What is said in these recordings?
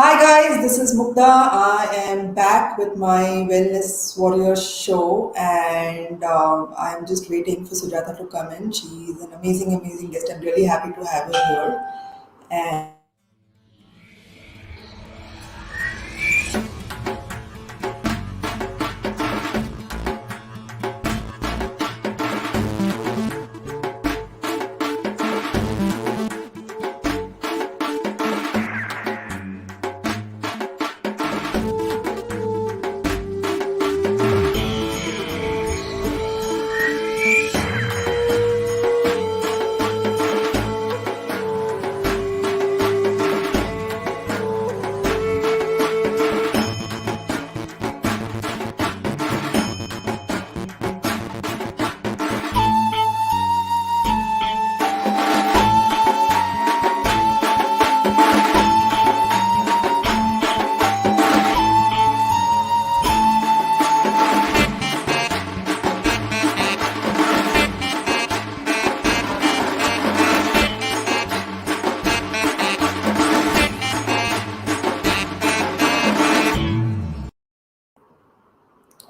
Hi guys, this is Mugdha. I am back with my Wellness Warrior show, and I'm just waiting for Sujata to come in. She's an amazing, amazing guest. I'm really happy to have her here. And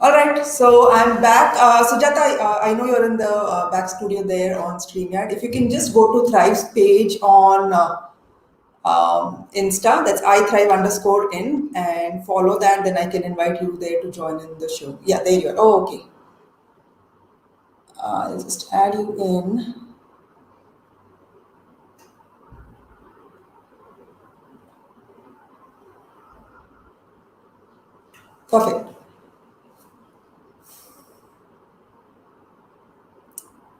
all right, so I'm back. Sujata, I know you're in the back studio there on StreamYard. If you can just go to Thrive's page on Insta, that's iThrive underscore in, and follow that, then I can invite you there to join in the show. Yeah, there you are. Oh, okay. I'll just add you in. Perfect.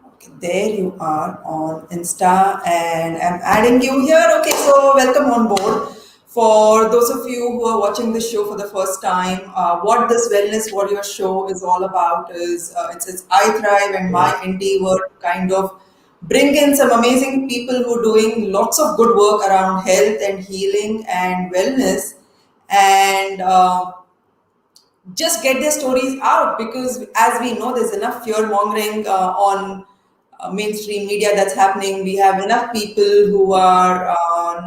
Okay, there you are on Insta, and I'm adding you here. Okay, so welcome on board. For those of you who are watching this show for the first time, what this Wellness Warrior show is all about is it's I Thrive and my endeavor to kind of bring in some amazing people who are doing lots of good work around health and healing and wellness. And just get their stories out, because as we know, there's enough fear mongering on mainstream media that's happening. We have enough people who are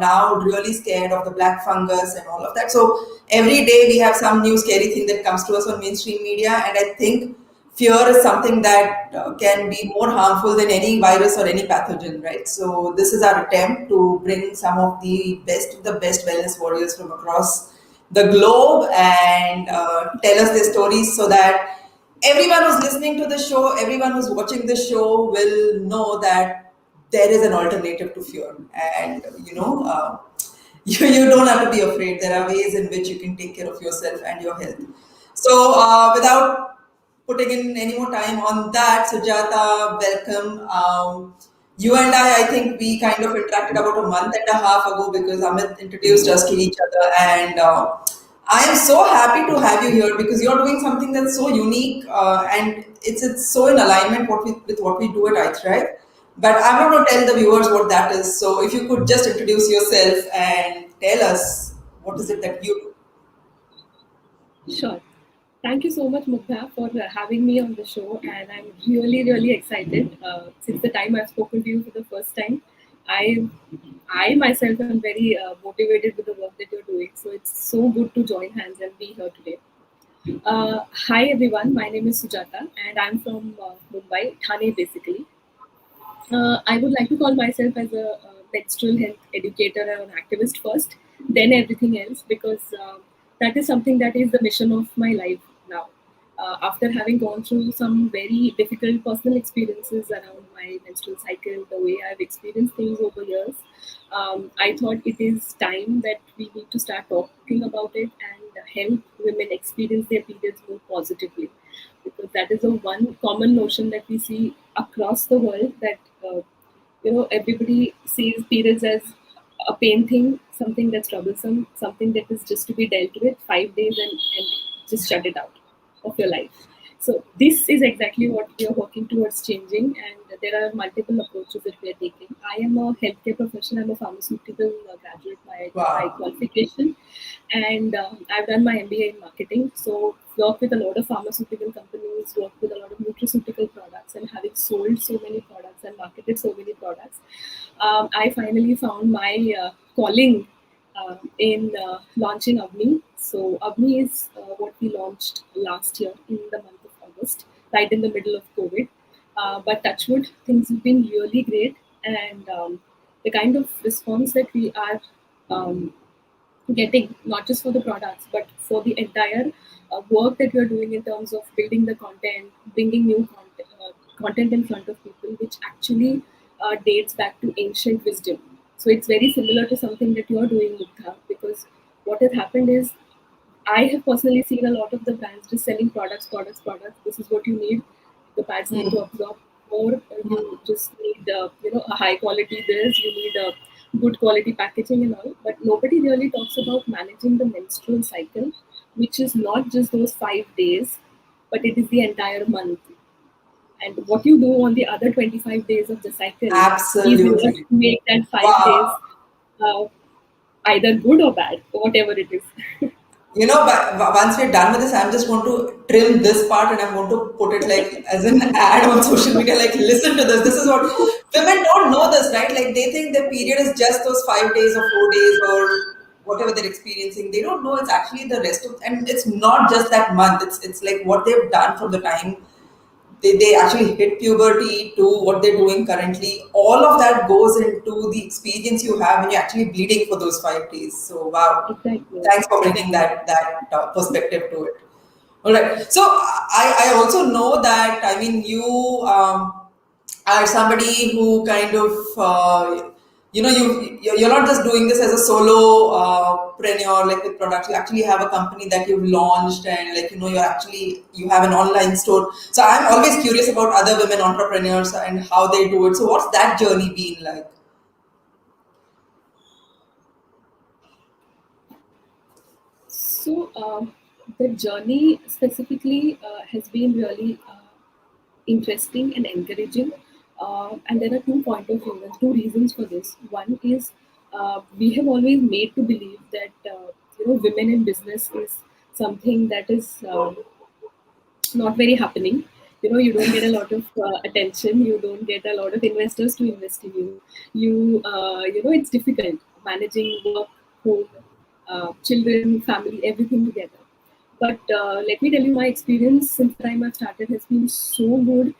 now really scared of the black fungus and all of that. So every day we have some new scary thing that comes to us on mainstream media, and I think fear is something that can be more harmful than any virus or any pathogen, right? So this is our attempt to bring some of the best wellness warriors from across the globe and tell us their stories, so that everyone who's listening to the show, everyone who's watching the show will know that there is an alternative to fear. And, you don't have to be afraid. There are ways in which you can take care of yourself and your health. So, without putting in any more time on that, Sujata, welcome. You and I think we kind of interacted about a month and a half ago, because Amit introduced us to each other. And I am so happy to have you here, because you're doing something that's so unique, and it's so in alignment with what we do at iThrive. But I'm not going to tell the viewers what that is. So if you could just introduce yourself and tell us what is it that you do. Sure. Thank you so much, Mugdha, for having me on the show. And I'm really, really excited. Since the time I've spoken to you for the first time, I, I myself am very motivated with the work that you're doing. So it's so good to join hands and be here today. Hi, everyone. My name is Sujata, and I'm from Mumbai, Thane, basically. I would like to call myself as a menstrual health educator and an activist first, then everything else, because that is something that is the mission of my life now. After having gone through some very difficult personal experiences around my menstrual cycle, the way I've experienced things over years, I thought it is time that we need to start talking about it and help women experience their periods more positively, because that is the one common notion that we see across the world, that everybody sees periods as a pain thing, something that's troublesome, something that is just to be dealt with 5 days and just shut it out of your life. So this is exactly what we are working towards changing, and there are multiple approaches that we are taking. I am a healthcare professional. I'm a pharmaceutical graduate by Wow. qualification, and I've done my MBA in marketing. So work with a lot of pharmaceutical companies, work with a lot of nutraceutical products, and having sold so many products and marketed so many products, I finally found my calling in launching Avni. So Avni is what we launched last year in the month of August, right in the middle of COVID. But touchwood, things have been really great, and the kind of response that we are um, getting, not just for the products, but for the entire work that we are doing in terms of building the content, bringing new content in front of people, which actually dates back to ancient wisdom. So it's very similar to something that you are doing, Mugdha, because what has happened is I have personally seen a lot of the brands just selling products, products, products. This is what you need. The pads need to absorb more. You just need, a high quality this. You need a good quality packaging and all. But nobody really talks about managing the menstrual cycle, which is not just those 5 days, but it is the entire month. And what you do on the other 25 days of the cycle is what Absolutely. make that 5 days Wow. uh, either good or bad, or whatever it is. But once we're done with this, I'm just going to trim this part and I'm going to put it like as an ad on social media. Like, listen to this. This is what women don't know this, right? Like, they think their period is just those 5 days or 4 days or whatever they're experiencing. They don't know it's actually the rest of, and it's not just that month. It's like what they've done from the time they actually hit puberty to what they're doing currently. All of that goes into the experience you have when you're actually bleeding for those 5 days. So wow, Exactly. thanks for bringing Exactly. that perspective to it. All right. So I also know that, I mean, you are somebody who kind of you're not just doing this as a solo preneur, like with products. You actually have a company that you've launched, and like you have an online store. So I'm always curious about other women entrepreneurs and how they do it. So what's that journey been like? So the journey specifically has been really interesting and encouraging. And there are 2 point of view and 2 reasons for this. One is we have always made to believe that women in business is something that is not very happening. You don't get a lot of attention. You don't get a lot of investors to invest in you. It's difficult managing work, home, children, family, everything together. But let me tell you, my experience since the time I've started has been so good,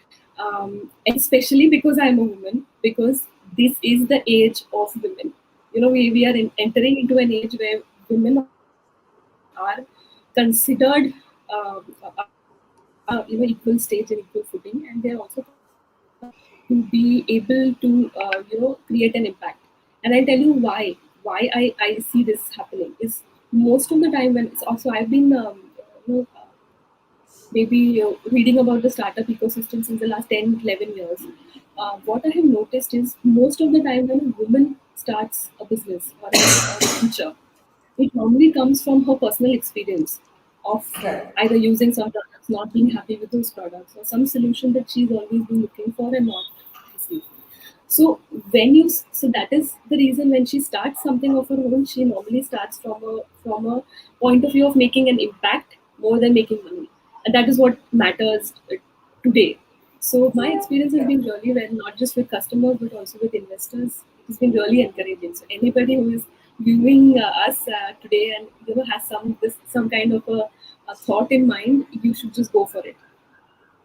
especially because I'm a woman. Because this is the age of women. We are entering into an age where women are considered equal stage and equal footing, and they're also to be able to create an impact. And I'll tell you why I see this happening is most of the time when it's also I've been maybe reading about the startup ecosystem since the last 10, 11 years. What I have noticed is most of the time when a woman starts a business or a venture, it normally comes from her personal experience of Right. either using some products, not being happy with those products, or some solution that she's always been looking for and not received. So so that is the reason when she starts something of her own, she normally starts from a point of view of making an impact more than making money, and that is what matters today. So my experience has Yeah. been really well, not just with customers but also with investors. It's been really encouraging. So anybody who is viewing us today and has some kind of a thought in mind, you should just go for it.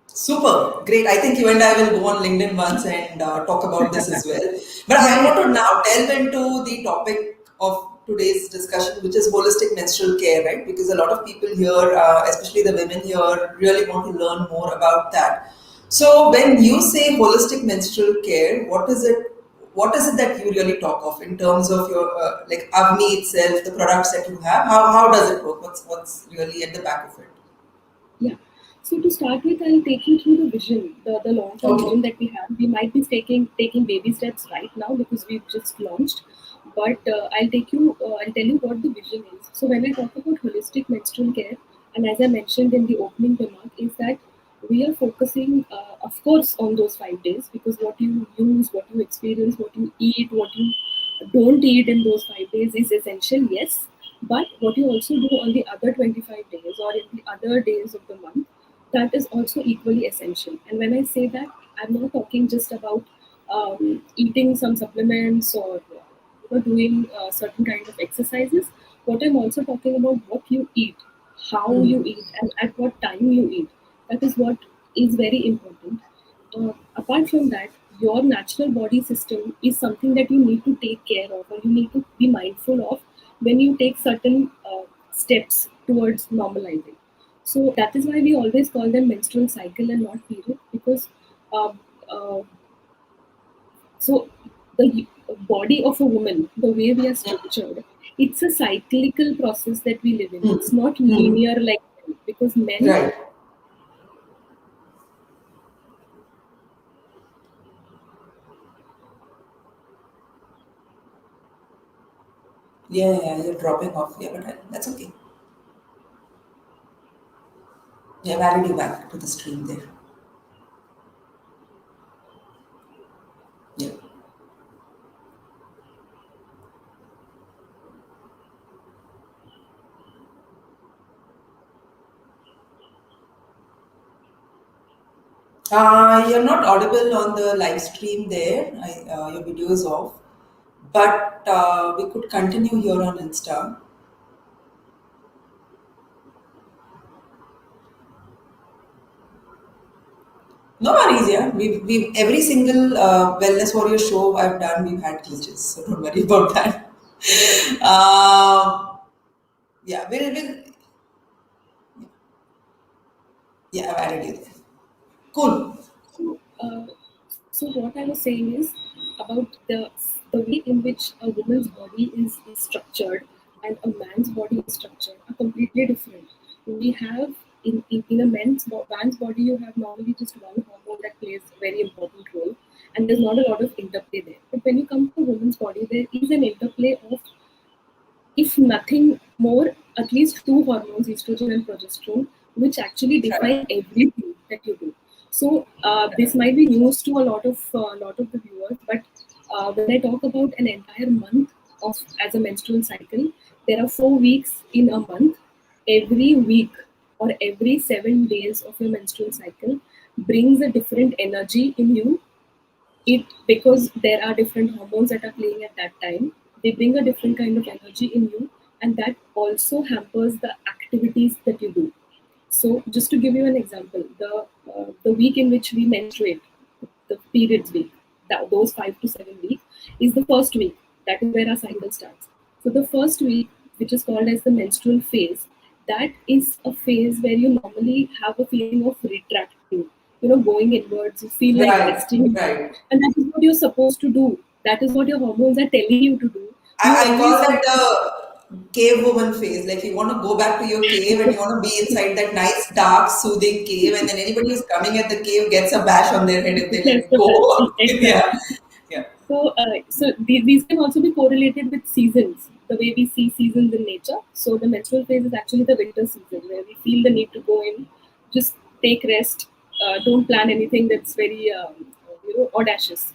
Super, great. I think you and I will go on LinkedIn once and talk about this as well. But Yeah, I want yeah. to now delve into the topic of today's discussion, which is holistic menstrual care, right? Because a lot of people here, especially the women here, really want to learn more about that. So, when you say holistic menstrual care, what is it? What is it that you really talk of in terms of your like Avni itself, the products that you have? How does it work? What's really at the back of it? Yeah. So to start with, I'll take you through the vision, the long-term Okay. vision that we have. We might be taking baby steps right now because we've just launched, but I'll tell you what the vision is. So when I talk about holistic menstrual care, and as I mentioned in the opening remark, is that we are focusing, of course, on those 5 days because what you use, what you experience, what you eat, what you don't eat in those 5 days is essential, yes. But what you also do on the other 25 days or in the other days of the month, that is also equally essential. And when I say that, I'm not talking just about eating some supplements or doing certain kind of exercises. What I'm also talking about, what you eat, how you eat, and at what time you eat. That is what is very important. Apart from that, your natural body system is something that you need to take care of, or you need to be mindful of when you take certain steps towards normalizing. So that is why we always call them menstrual cycle and not period, because uh, uh, so the body of a woman, the way we are structured, it's a cyclical process that we live in. It's not linear like men, because men, Right. Yeah, yeah, you're dropping off. Yeah, but that's okay. Yeah, I've added you back to the stream there. Yeah. You're not audible on the live stream there. Your video is off. But we could continue here on Insta. No worries, yeah. We've every single wellness warrior show I've done, we've had glitches, so don't worry about that. Um, yeah, we'll yeah, I've added you there. Cool. so, so what I was saying is about the way in which a woman's body is structured and a man's body is structured are completely different. We have in a man's body, you have normally just one hormone that plays a very important role, and there's not a lot of interplay there. But when you come to a woman's body, there is an interplay of, if nothing more, at least two hormones, estrogen and progesterone, which actually Right. define everything that you do. So this might be news to a lot of the viewers, but when I talk about an entire month of as a menstrual cycle, there are 4 weeks in a month. Every week or every 7 days of your menstrual cycle brings a different energy in you. It, because there are different hormones that are playing at that time, they bring a different kind of energy in you, and that also hampers the activities that you do. So just to give you an example, the week in which we menstruate, the periods week, those 5 to 7 weeks, is the first week. That is where our cycle starts. So the first week, which is called as the menstrual phase, that is a phase where you normally have a feeling of retracting, going inwards. You feel like Right. resting, Right. and that is what you're supposed to do. That is what your hormones are telling you to do. You I call always that feel the cave woman phase. Like you want to go back to your cave and you want to be inside that nice, dark, soothing cave, and then anybody who's coming at the cave gets a bash on their head if they let yes, it the best. go. Yeah. Exactly. Yeah. So these can also be correlated with seasons, the way we see seasons in nature. So the menstrual phase is actually the winter season where we feel the need to go in, just take rest, don't plan anything that's very audacious.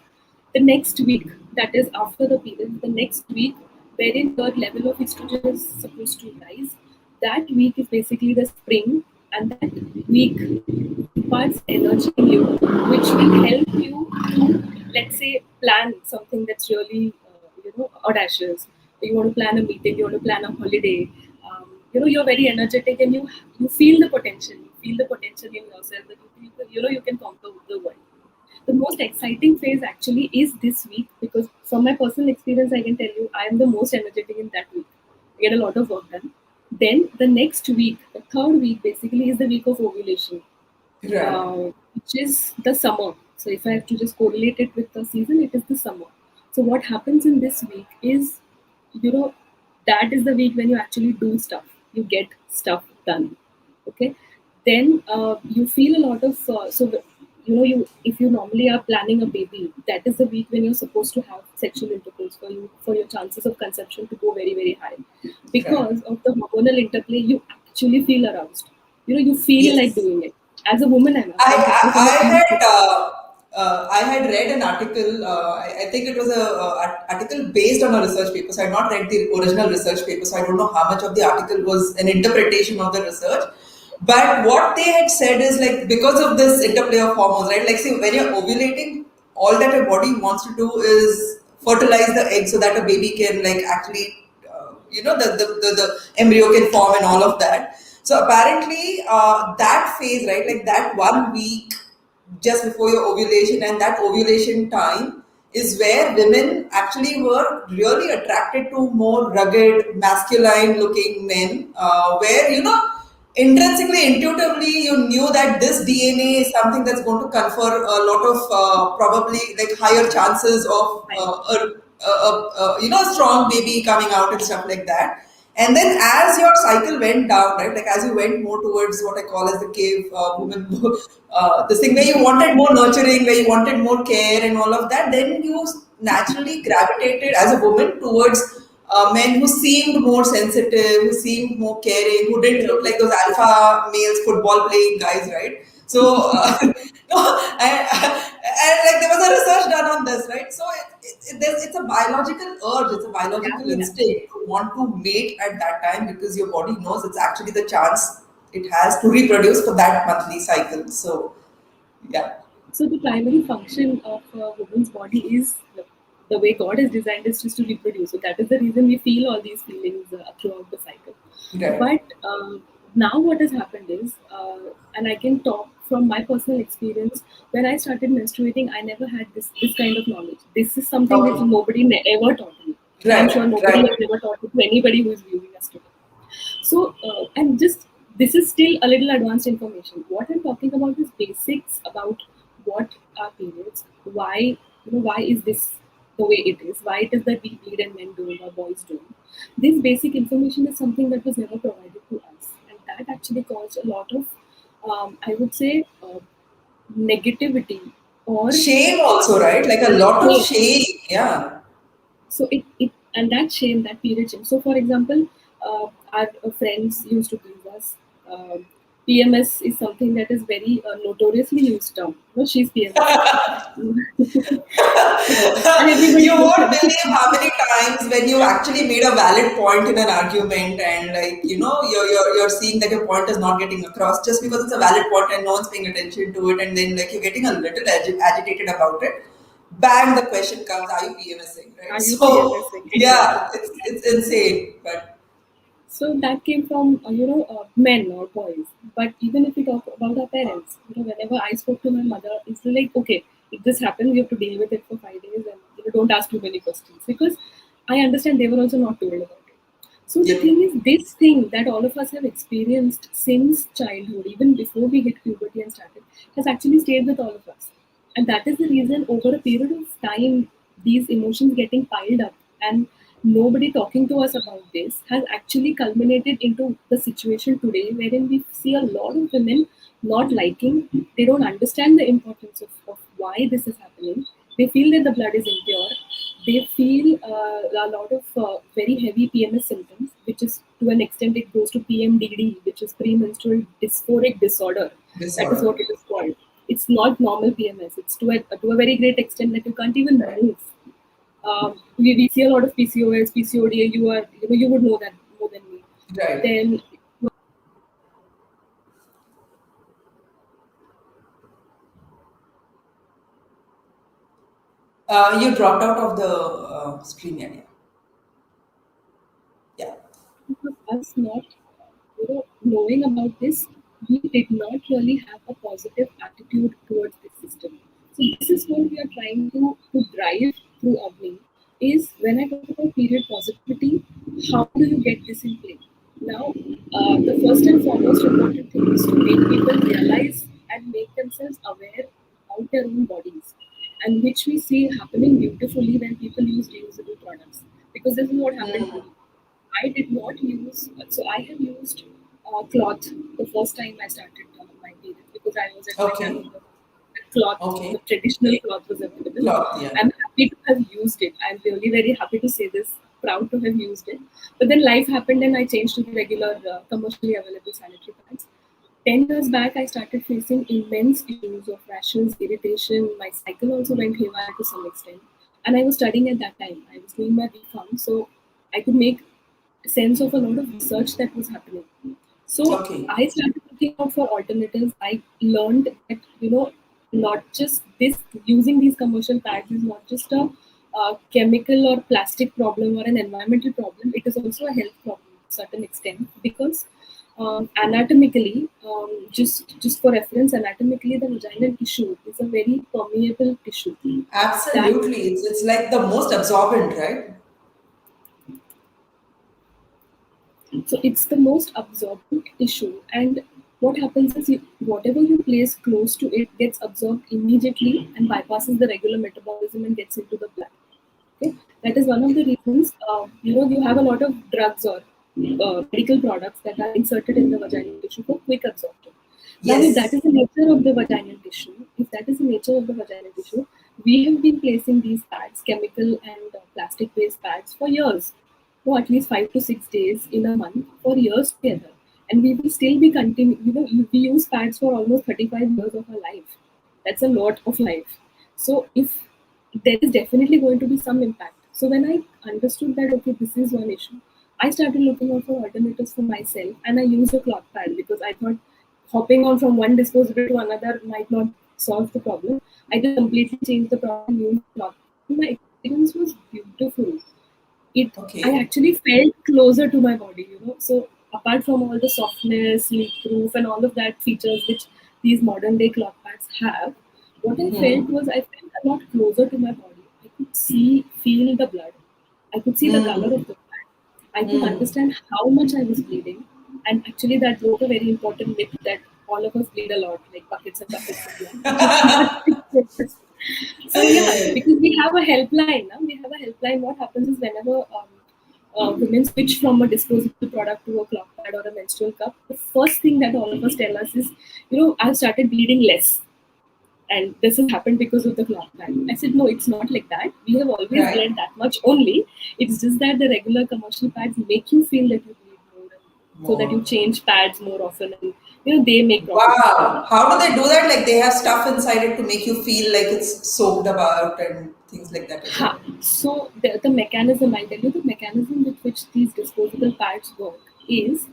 The next week, that is after the period, the next week wherein your level of estrogen is supposed to rise, that week is basically the spring, and that week imparts energy in you, which will help you to, let's say, plan something that's really, audacious. You want to plan a meeting, you want to plan a holiday. You're very energetic, and you feel the potential. You feel the potential in yourself that you can conquer the world. The most exciting phase actually is this week, because from my personal experience, I can tell you I am the most energetic in that week. I get a lot of work done. Then the next week, the third week, basically is the week of ovulation, Right. which is the summer. So if I have to just correlate it with the season, it is the summer. So what happens in this week is, you know, that is the week when you actually do stuff. You get stuff done. Okay. Then you feel a lot of you if you normally are planning a baby, that is the week when you're supposed to have sexual intercourse for your chances of conception to go very very high, Right. because of the hormonal interplay. You actually feel aroused. You feel like Yes. doing it. As a woman, I, I'm talking from a I female had perspective. I had read an article. I think it was a article based on a research paper. So I had not read the original research paper. So I don't know how much of the article was an interpretation of the research. But what they had said is like because of this interplay of hormones, right? Like see, when you're ovulating, all that your body wants to do is fertilize the egg so that a baby can like actually the embryo can form and all of that. So apparently that phase, right, like that 1 week just before your ovulation and that ovulation time is where women actually were really attracted to more rugged masculine looking men, where intrinsically, intuitively, you knew that this DNA is something that's going to confer a lot of probably like higher chances of Right. a strong baby coming out and stuff like that. And then as your cycle went down, right, like as you went more towards what I call as the cave woman, this thing where you wanted more nurturing, where you wanted more care and all of that, then you naturally gravitated as a woman towards men who seemed more sensitive, who seemed more caring, who didn't look like those alpha males football playing guys, right? So, and like there was a research done on this, right? So it's a biological urge, it's a Yeah, biological yeah. instinct to want to mate at that time because your body knows it's actually the chance it has to reproduce for that monthly cycle. So, yeah, So the primary function of a woman's body is the way God has designed is just to reproduce. So that is the reason we feel all these feelings throughout the cycle. right. But now what has happened is, and I can talk from my personal experience, when I started menstruating, I never had this kind of knowledge. This is something which Okay, nobody ever taught me. And I'm sure right, nobody right. has ever taught it to anybody who is viewing us today. So, and just this is still a little advanced information. What I'm talking about is basics about what are periods, why is this the way it is, why it is that we bleed and men don't or boys don't. This basic information is something that was never provided to us, and that actually caused a lot of, I would say, negativity or Shame also, right? Like a lot of shame. shame. Yeah. So it and that shame, that period shame. So for example, our friends used to tease us. PMS is something that is very notoriously used term. No, she's PMS. And everybody You looks won't at it. believe how many times when you actually made a valid point in an argument and like you're seeing that your point is not getting across just because it's a valid point and no one's paying attention to it, and then like you're getting a little agitated about it. Bang, the question comes, are you PMSing, right? Are you So PMSing? Exactly. yeah, it's insane. But So that came from men or boys. But even if we talk about our parents, whenever I spoke to my mother, it's like, okay, if this happens, you have to deal with it for 5 days, and don't ask too many questions because I understand they were also not told about it. So the yep. thing is, this thing that all of us have experienced since childhood, even before we hit puberty and started, has actually stayed with all of us. And that is the reason over a period of time, these emotions getting piled up and nobody talking to us about this has actually culminated into the situation today wherein we see a lot of women not liking, they don't understand the importance of why this is happening. They feel that the blood is impure. They feel a lot of very heavy PMS symptoms, which is to an extent it goes to PMDD, which is premenstrual dysphoric disorder. That is Disorder. what it is called. It's not normal PMS. It's to a very great extent that you can't even move. We see a lot of PCOS, PCOD. You would know that more than me. Right. Then You dropped out of the stream area. Yeah. because us not knowing about this, we did not really have a positive attitude towards this system. So this is what we are trying to drive through Avni. Is when I talk about period positivity, how do you get this in play? Now, the first and foremost important thing is to make people realize and make themselves aware about their own bodies, and which we see happening beautifully when people use reusable products. Because this is what happened to me. I did not use, so I have used cloth the first time I started my period because I was at my Okay. grandmother's. Cloth, the Okay. traditional cloth was available. Cloth. Yeah. I'm happy to have used it. I'm really very happy to say this, proud to have used it. But then life happened and I changed to the regular commercially available sanitary pads. 10 years back, I started facing immense issues of rashes, irritation. My cycle also went haywire to some extent. And I was studying at that time. I was doing my BPharm, so I could make sense of a lot of research that was happening. So Okay. I started looking out for alternatives. I learned that not just this using these commercial pads is not just a chemical or plastic problem or an environmental problem. It is also a health problem to a certain extent because anatomically, just for reference, anatomically the vaginal tissue is a very permeable tissue. That Absolutely. It's like the most absorbent, right? So it's the most absorbent tissue, and what happens is whatever you place close to it gets absorbed immediately and bypasses the regular metabolism and gets into the blood. Okay, that is one of the reasons. You have a lot of drugs or medical products that are inserted in the vaginal tissue for quick absorption. Now, if that Yes. is the nature of the vaginal tissue, if that is the nature of the vaginal tissue, we have been placing these pads, chemical and plastic-based pads, for years, for at least 5 to 6 days in a month, for years together, and we will still be continuing. We use pads for almost 35 years of our life. That's a lot of life. So if there is definitely going to be some impact. So when I understood that okay, this is one issue, I started looking out for alternatives for myself, and I used a cloth pad because I thought hopping on from one disposable to another might not solve the problem. I just completely changed the problem and used cloth. My experience was beautiful. I Okay. actually felt closer to my body, So apart from all the softness, leak proof, and all of that features which these modern day cloth pads have, what I felt was I felt a lot closer to my body. I could feel the blood. I could see the color of the pad. I could understand how much I was bleeding. And actually that broke a very important myth that all of us bleed a lot, like buckets and buckets of blood, which is not. So yeah, because we have a helpline. Now we have a helpline. What happens is whenever women switch from a disposable product to a cloth pad or a menstrual cup, the first thing that all of us tell us is, I've started bleeding less, and this has happened because of the cloth pad. I said, no, it's not like that. We have always Right. bled that much only. It's just that the regular commercial pads make you feel that you bleed more, and so that you More. change pads more often, and they make profit out of it. Wow. How do they do that? Like they have stuff inside it to make you feel like it's soaked about and things like that, is it? Ha. So the mechanism, I tell you, the mechanism with which these disposable pads work is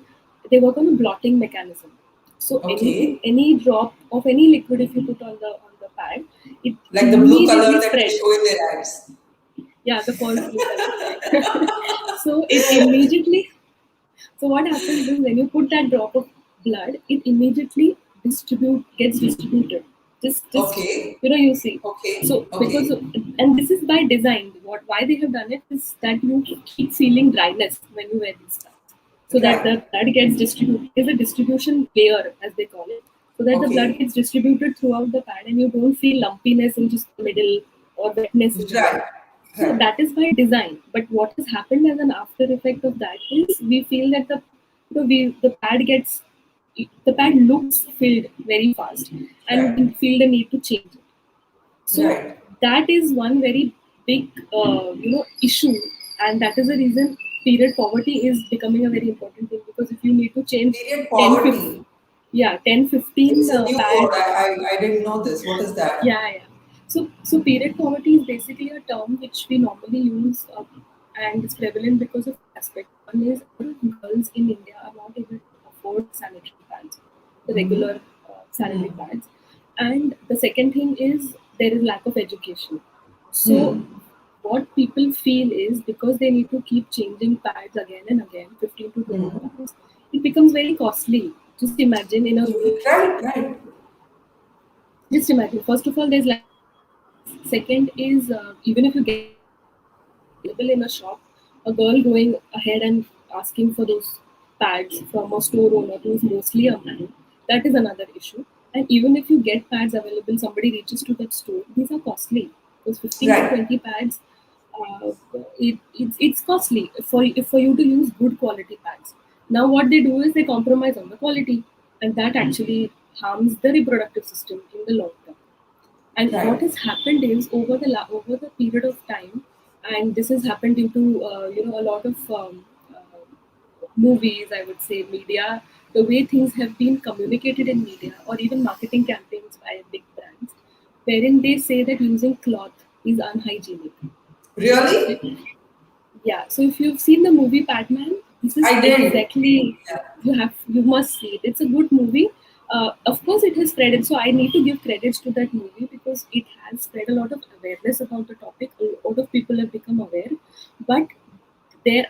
they work on a blotting mechanism. So Okay. any drop of any liquid if you put on the pad, it Like the blue color immediately that they spreads. show in their ads. Yeah, the false blue color. So it immediately. So what happens is when you put that drop of blood, it immediately gets distributed. Just Okay. you see. Okay. So because Okay. and this is by design. Why they have done it is that you keep feeling dryness when you wear these stuff, so that the Right. blood gets distributed. Is a distribution layer as they call it, so that the blood Okay. gets distributed throughout the pad, and you don't feel lumpiness in just the middle or wetness in the Right. middle. So Right. that is by design. But what has happened as an after effect of that is we feel that the pad looks filled very fast, and we Right. feel the need to change it. So Right. that is one very big issue, and that is the reason period poverty is becoming a very important thing, because if you need to change Period 10 15, poverty. yeah, 10 15 It's a new word. pads. I didn't know this. What is that? Yeah, yeah. So period poverty is basically a term which we normally use, and it's prevalent because of aspects. One is a lot of girls in India are not able to afford sanitary pads, the regular sanitary pads, and the second thing is there is lack of education. So what people feel is because they need to keep changing pads again and again, 15 to 20 pads, it becomes very costly. Just imagine in a rural Right. Right. just imagine. First of all, there's like second is even if you get available in a shop, a girl going ahead and asking for those pads from a store owner who's mostly a man, that is another issue. And even if you get pads available, somebody reaches to that store, these are costly. Those 15 to Right. 20 pads, it's costly for you to use good quality pads. Now, what they do is they compromise on the quality, and that actually harms the reproductive system in the long term. And what Right. has happened is over the period of time, and this has happened due to a lot of movies, I would say media, the way things have been communicated in media or even marketing campaigns by big brands, wherein they say that using cloth is unhygienic. Really? Yeah, so if you've seen the movie Batman, this is I did. exactly Yeah. you must see it. It's a good movie. Of course, it has spread, and so I need to give credits to that movie because it has spread a lot of awareness about the topic. A lot of people have become aware, but there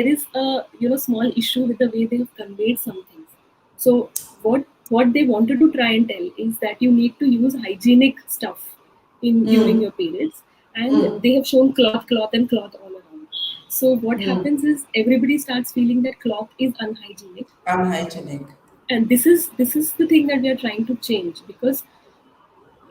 is a small issue with the way they have conveyed some things. So what they wanted to try and tell is that you need to use hygienic stuff in during Mm, your periods, and mm, they have shown cloth, and cloth all around. So what mm. happens is everybody starts feeling that cloth is unhygienic, Unhygienic. and this is the thing that we are trying to change because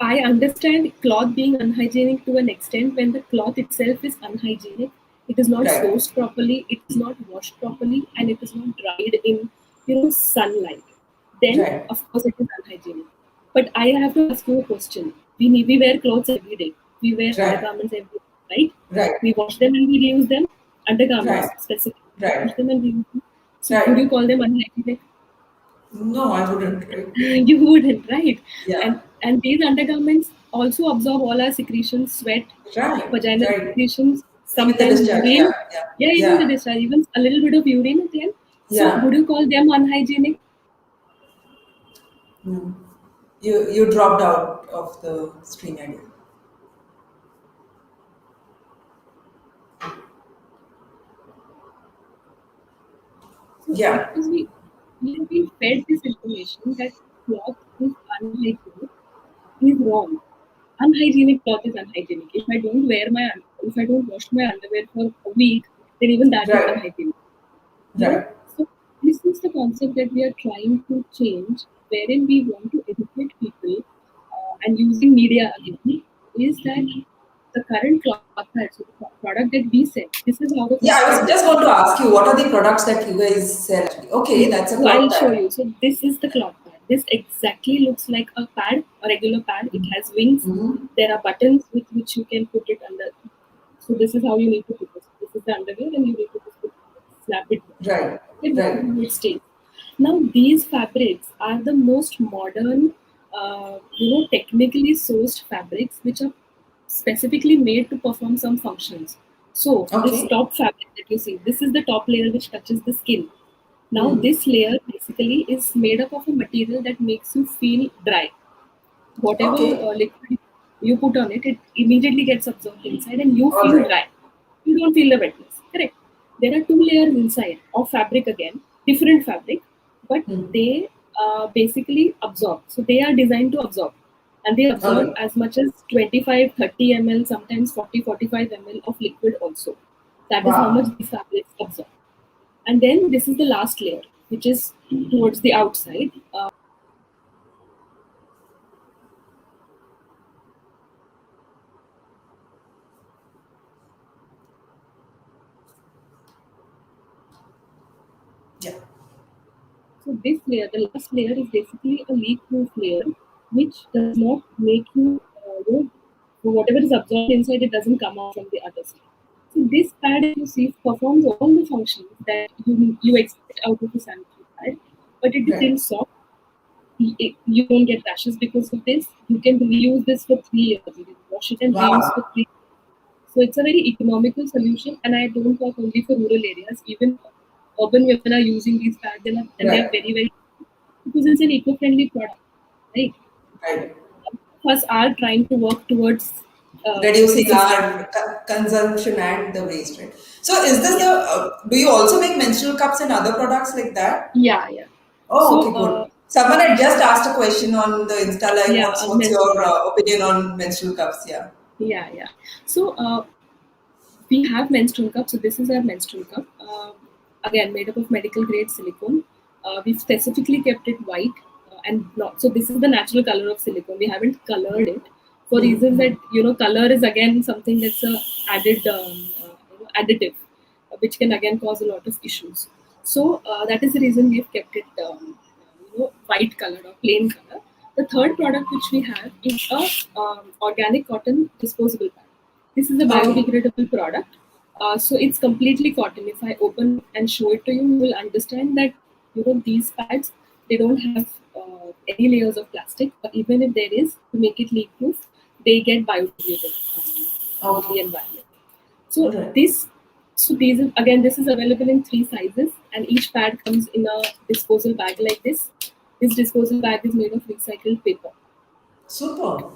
I understand cloth being unhygienic to an extent when the cloth itself is unhygienic. It is not Right, sourced properly, it is not washed properly, and it is not dried in sunlight. Then, right, of course, it is unhygienic. But I have to ask you a question. We wear clothes every day. We wear right, undergarments every day, right? right, We wash them and we reuse them. right, Undergarments specifically, we wash right, them and reuse them. So, would you right. call them unhygienic? No, I wouldn't, right? You wouldn't, right? Yeah, And these undergarments also absorb all our secretions, sweat, right, vaginal right. secretions, Even the sometimes discharge, yeah, urine. yeah, Yeah, even the yeah, discharge, even a little bit of urine at the end. So yeah. would you call them unhygienic? Mm. You dropped out of the screen idea. So Yeah. because we have been fed this information that cloth is unhygienic is wrong. Unhygienic cloth is unhygienic. If I don't wash my underwear for a week, then even that is Right, unhygienic. right. So this is the concept that we are trying to change, wherein we want to educate people and using media again, is that the current cloth pads, so the product that we sell, this is how the Yeah, cloth I pad was just looks like. going to ask you, what are the products that you guys sell actually? Okay, Yes, that's a so I'll cloth show pad. you. So this is the cloth pad. This exactly looks like a pad, a regular pad. It has wings. Mm-hmm. There are buttons with which you can put it under. So this is how you need to put this. This is the underwear, and you need to just snap it. Right, Okay, this is right. how it stays. Now these fabrics are the most modern, technically sourced fabrics, which are specifically made to perform some functions. So this Okay. top fabric that you see, this is the top layer which touches the skin. Now, Mm. this layer basically is made up of a material that makes you feel dry. Whatever Okay. liquid you put on it, it immediately gets absorbed inside and you All feel right. dry. You don't feel the wetness. Correct. There are two layers inside of fabric again, different fabric, but Mm. they basically absorb. So they are designed to absorb. And they All absorb right. as much as 25, 30 ml, sometimes 40, 45 ml of liquid also. That is how much Wow. these fabrics absorb. And then this is the last layer, which is towards the outside. Yeah. So this layer, the last layer, is basically a leak-proof layer, which does not make you, so whatever is absorbed inside, it doesn't come out from the other side. So this pad, if you see, performs all the functions that you expect out of a sanitary pad, but it is Right. still soft. You don't get rashes because of this. You can reuse this for 3 years. You can wash it and reuse for Wow. 3 years. So it's a very economical solution, and I don't talk only for rural areas. Even urban women are using these pads, and they are Right. very, very, because it's an eco-friendly product, right? Right. Us are trying to work towards Reducing sustainability. our consumption and the waste, right? So, is this Yeah, the, do you also make menstrual cups and other products like that? yeah, yeah. Oh, So okay, good. Someone had just asked a question on the Insta, like, yeah, what's menstrual your cup. opinion on menstrual cups? Yeah. Yeah, yeah. So we have menstrual cup. So this is our menstrual cup. Again, made up of medical grade silicone. We've specifically kept it white and not. So this is the natural color of silicone. We haven't colored it for reasons that color is again something that's a added additive, which can again cause a lot of issues. So that is the reason we've kept it white color or plain color. The third product which we have is a organic cotton disposable pad. This is a Okay. biodegradable product. So it's completely cotton. If I open and show it to you, you will understand that these pads, they don't have any layers of plastic, or even if there is, to make it leak proof, they get biodegradable in Okay. the environment. All So right. these again, this is available in three sizes, and each pad comes in a disposal bag like this. This disposal bag is made of recycled paper. Super.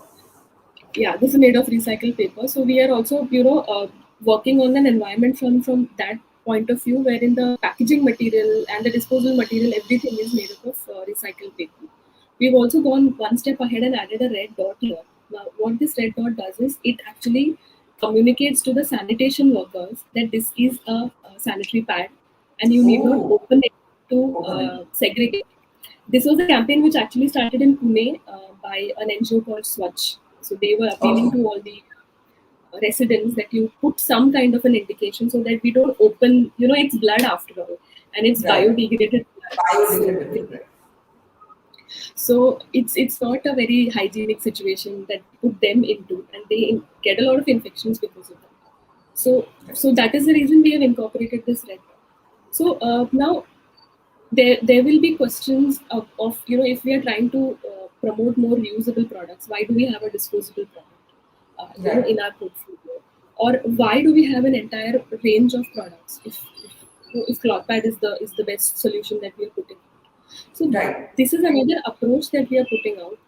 Yeah, this is made of recycled paper. So we are also, working on an environment from that point of view, wherein the packaging material and the disposal material, everything is made up of recycled paper. We've also gone one step ahead and added a red dot here. Now, what this red dot does is it actually communicates to the sanitation workers that this is a sanitary pad, and you need not Oh, open it to open it. segregate. This was a campaign which actually started in Pune by an NGO called Swachh. So they were appealing Okay. to all the residents that you put some kind of an indication so that we don't open, it's blood after all, and it's Right. biodegraded blood. Biodegradable. Right. So it's not a very hygienic situation that we put them into, and they get a lot of infections because of that. So that is the reason we have incorporated this red dot. So now there will be questions of if we are trying to promote more reusable products, why do we have a disposable product Right. in our portfolio, or why do we have an entire range of products if cloth pad is the best solution that we are putting. So Right. this is another approach that we are putting out.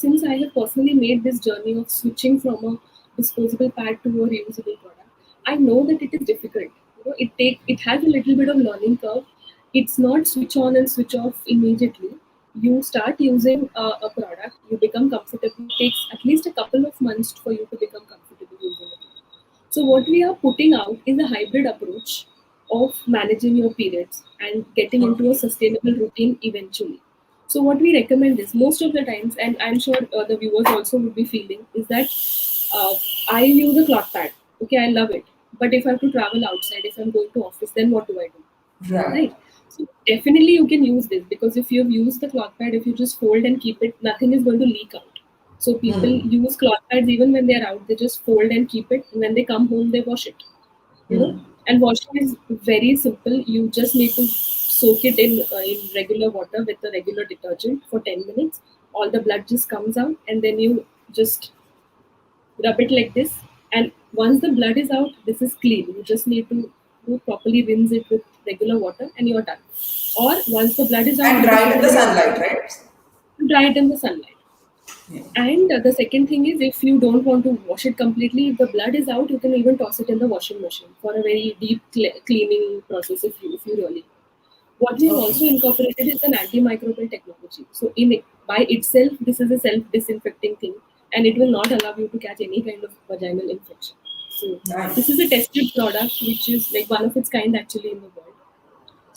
Since I have personally made this journey of switching from a disposable pad to a reusable product, I know that it is difficult. It has a little bit of learning curve. It's not switch on and switch off immediately. You start using a product, you become comfortable. It takes at least a couple of months for you to become comfortable using it. So what we are putting out is a hybrid approach of managing your periods and getting into a Okay. sustainable routine eventually. So what we recommend is most of the times, and I'm sure the viewers also would be feeling, is that uh, I use a cloth pad. Okay, I love it. But if I have to travel outside, if I'm going to office, then what do I do? Right. Right. So definitely you can use this, because if you've used the cloth pad, if you just fold and keep it, nothing is going to leak out. So people Hmm. use cloth pads even when they're out. They just fold and keep it, and when they come home, they wash it. You know, Hmm. and washing is very simple. You just need to soak it in regular water with a regular detergent for 10 minutes. All the blood just comes out, and then you just rub it like this, and once the blood is out, this is clean. You just need to properly rinse it with regular water, and you're done. Or once the blood is out, And you can dry it put in the it in sunlight, right? dry it in the sunlight. Yeah. And the second thing is, if you don't want to wash it completely, if the blood is out, you can even toss it in the washing machine for a very deep cleaning process, if you really. What we have Okay. also incorporated is an antimicrobial technology. So by itself, this is a self-disinfecting thing, and it will not allow you to catch any kind of vaginal infection. So this is Nice. a tested product, which is like one of its kind actually in the world.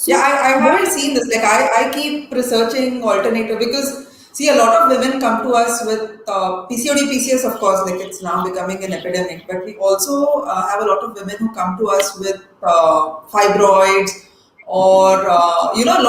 Yeah, So I what? haven't seen this. Like, I keep researching alternative because, see, a lot of women come to us with PCOD, PCS, of course, like it's now becoming an epidemic. But we also have a lot of women who come to us with fibroids or,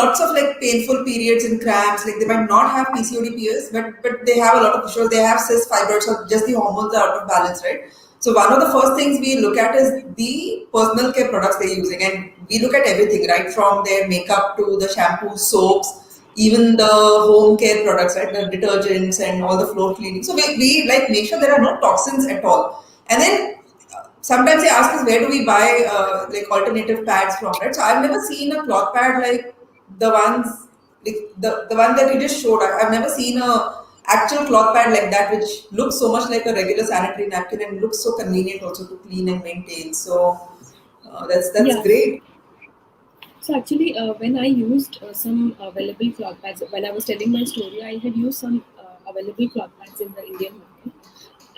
lots of like painful periods and cramps. Like, they might not have PCOD, PCS, but they have a lot of issues. They have cyst fibroids or just the hormones are out of balance, right? So one of the first things we look at is the personal care products they're using, and we look at everything, right, from their makeup to the shampoo, soaps, even the home care products, right, the detergents and all the floor cleaning. So we like make sure there are no toxins at all. And then sometimes they ask us where do we buy like alternative pads from, right? So I've never seen a cloth pad like the ones like the one that you just showed. I've never seen a actual cloth pad like that, which looks so much like a regular sanitary napkin and looks so convenient also to clean and maintain. So that's Yeah. great. So actually, when I used some available cloth pads, when I was telling my story, I had used some available cloth pads in the Indian market.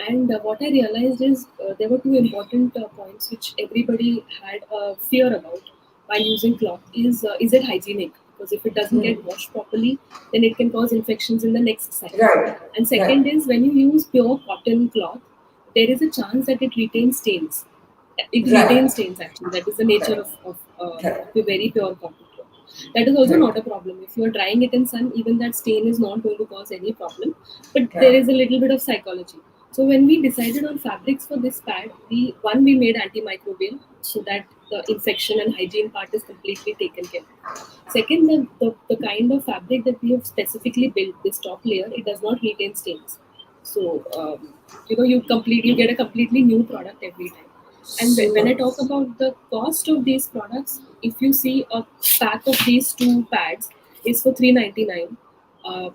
And what I realized is there were two important points which everybody had fear about by using cloth. Is it hygienic? Because if it doesn't Hmm. get washed properly, then it can cause infections in the next cycle. Right, And second right, is, when you use pure cotton cloth, there is a chance that it retains stains. It right, retains stains actually. That is the nature right, of right, a very pure cotton cloth. That is also right, not a problem. If you are drying it in sun, even that stain is not going to cause any problem. But there right. is a little bit of psychology. So when we decided on fabrics for this pad, we made antimicrobial so that the infection and hygiene part is completely taken care of. Second, the kind of fabric that we have specifically built, this top layer, it does not retain stains. So you get a completely new product every time. And when I Super. talk about the cost of these products, if you see a pack of these two pads is for 399,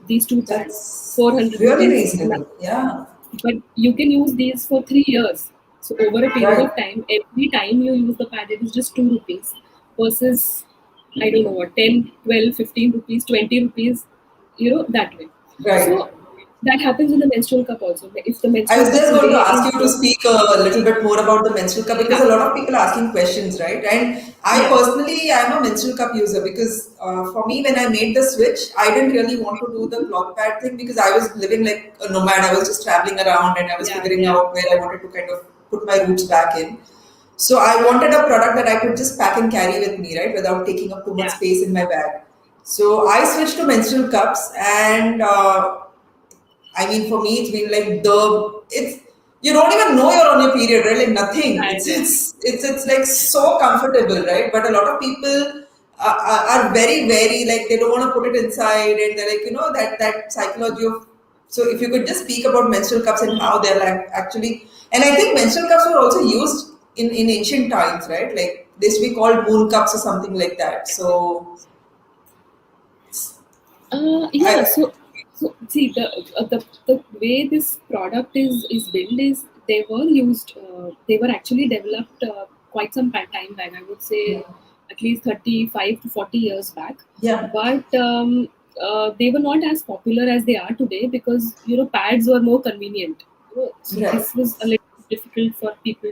these two pads, That's 400 really rupees. reasonable. Yeah. But you can use these for 3 years. So over a period Right. of time, every time you use the pad, it is just 2 rupees versus, I don't know what, 10, 12, 15 rupees, 20 rupees, that way. Right. So that happens with the menstrual cup also. If the I menstrual was cup just going to today ask is, you to speak a little bit more about the menstrual cup because yeah, a lot of people are asking questions, right? And I yeah, personally am a menstrual cup user because for me, when I made the switch, I didn't really want to do the cloth pad thing because I was living like a nomad. I was just traveling around and I was yeah, figuring yeah, out where I wanted to kind of put my roots back in. So I wanted a product that I could just pack and carry with me, right, without taking up too much yeah, space in my bag. So I switched to menstrual cups, and I mean, for me, it's been like it's you don't even know you're on your period, right? Like nothing. yeah, yeah, It's like so comfortable, right? But a lot of people are very very like they don't want to put it inside, and they're like that psychology of. So if you could just speak about menstrual cups and how they're like actually, and I think menstrual cups were also used in ancient times, right? Like they used to be called moon cups or something like that. So yeah. I So see the way this product is built is they were used. They were actually developed quite some time back. I would say at least 35 to 40 years back. yeah, But they were not as popular as they are today because pads were more convenient. So right. this was a little difficult for people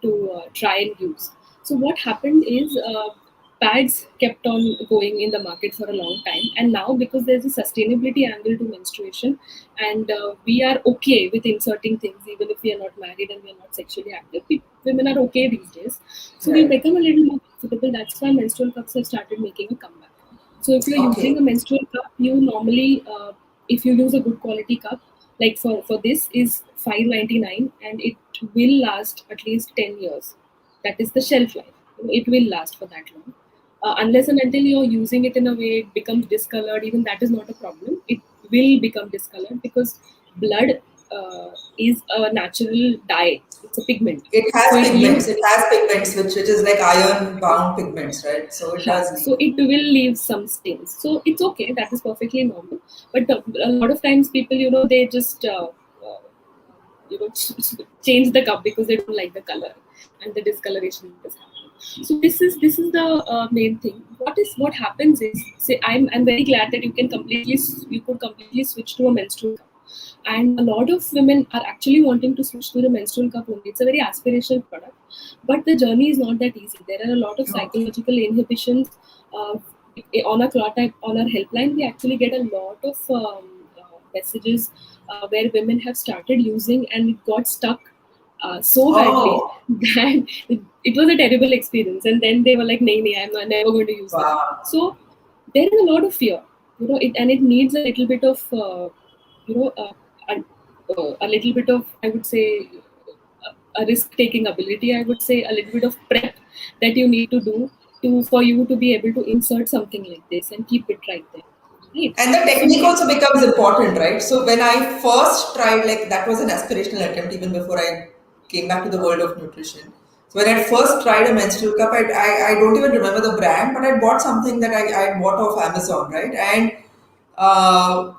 to try and use. So what happened is pads kept on going in the market for a long time, and now because there's a sustainability angle to menstruation, and we are okay with inserting things even if we are not married and we are not sexually active. Women are okay these days, so we Right. become a little more comfortable. That's why menstrual cups have started making a comeback. So if you're using Okay. a menstrual cup, you normally, if you use a good quality cup, like for this is 5.99, and it will last at least 10 years. That is the shelf life. It will last for that long. Unless and until you're using it in a way it becomes discolored, even that is not a problem. It will become discolored because blood is a natural dye. It's a pigment. It So has it pigments. leaves It has pigments, which is like iron bound pigments, right? So it Ha, does leave. so it will leave some stains. So it's okay. That is perfectly normal. But a lot of times people, they just change the cup because they don't like the color and the discoloration that is happening. So this is the main thing. What happens is, say, I'm very glad that you could completely switch to a menstrual cup. And a lot of women are actually wanting to switch to the menstrual cup only. It's a very aspirational product, but the journey is not that easy. There are a lot of Okay. psychological inhibitions. Uh, on our on our helpline, we actually get a lot of messages where women have started using and it got stuck so badly Oh, that it was a terrible experience. And then they were like, "Nay, nay, I'm never going to use that." wow. So there is a lot of fear, and it needs a little bit of you know uh, a little bit of, I would say, a risk taking ability. I would say a little bit of prep that you need to do to for you to be able to insert something like this and keep it right there, right? And the technique So also becomes important, right? So when I first tried, like that was an aspirational attempt even before I came back to the world of nutrition. So when I first tried a menstrual cup, I don't even remember the brand, but I bought something that I bought off Amazon, right? And uh,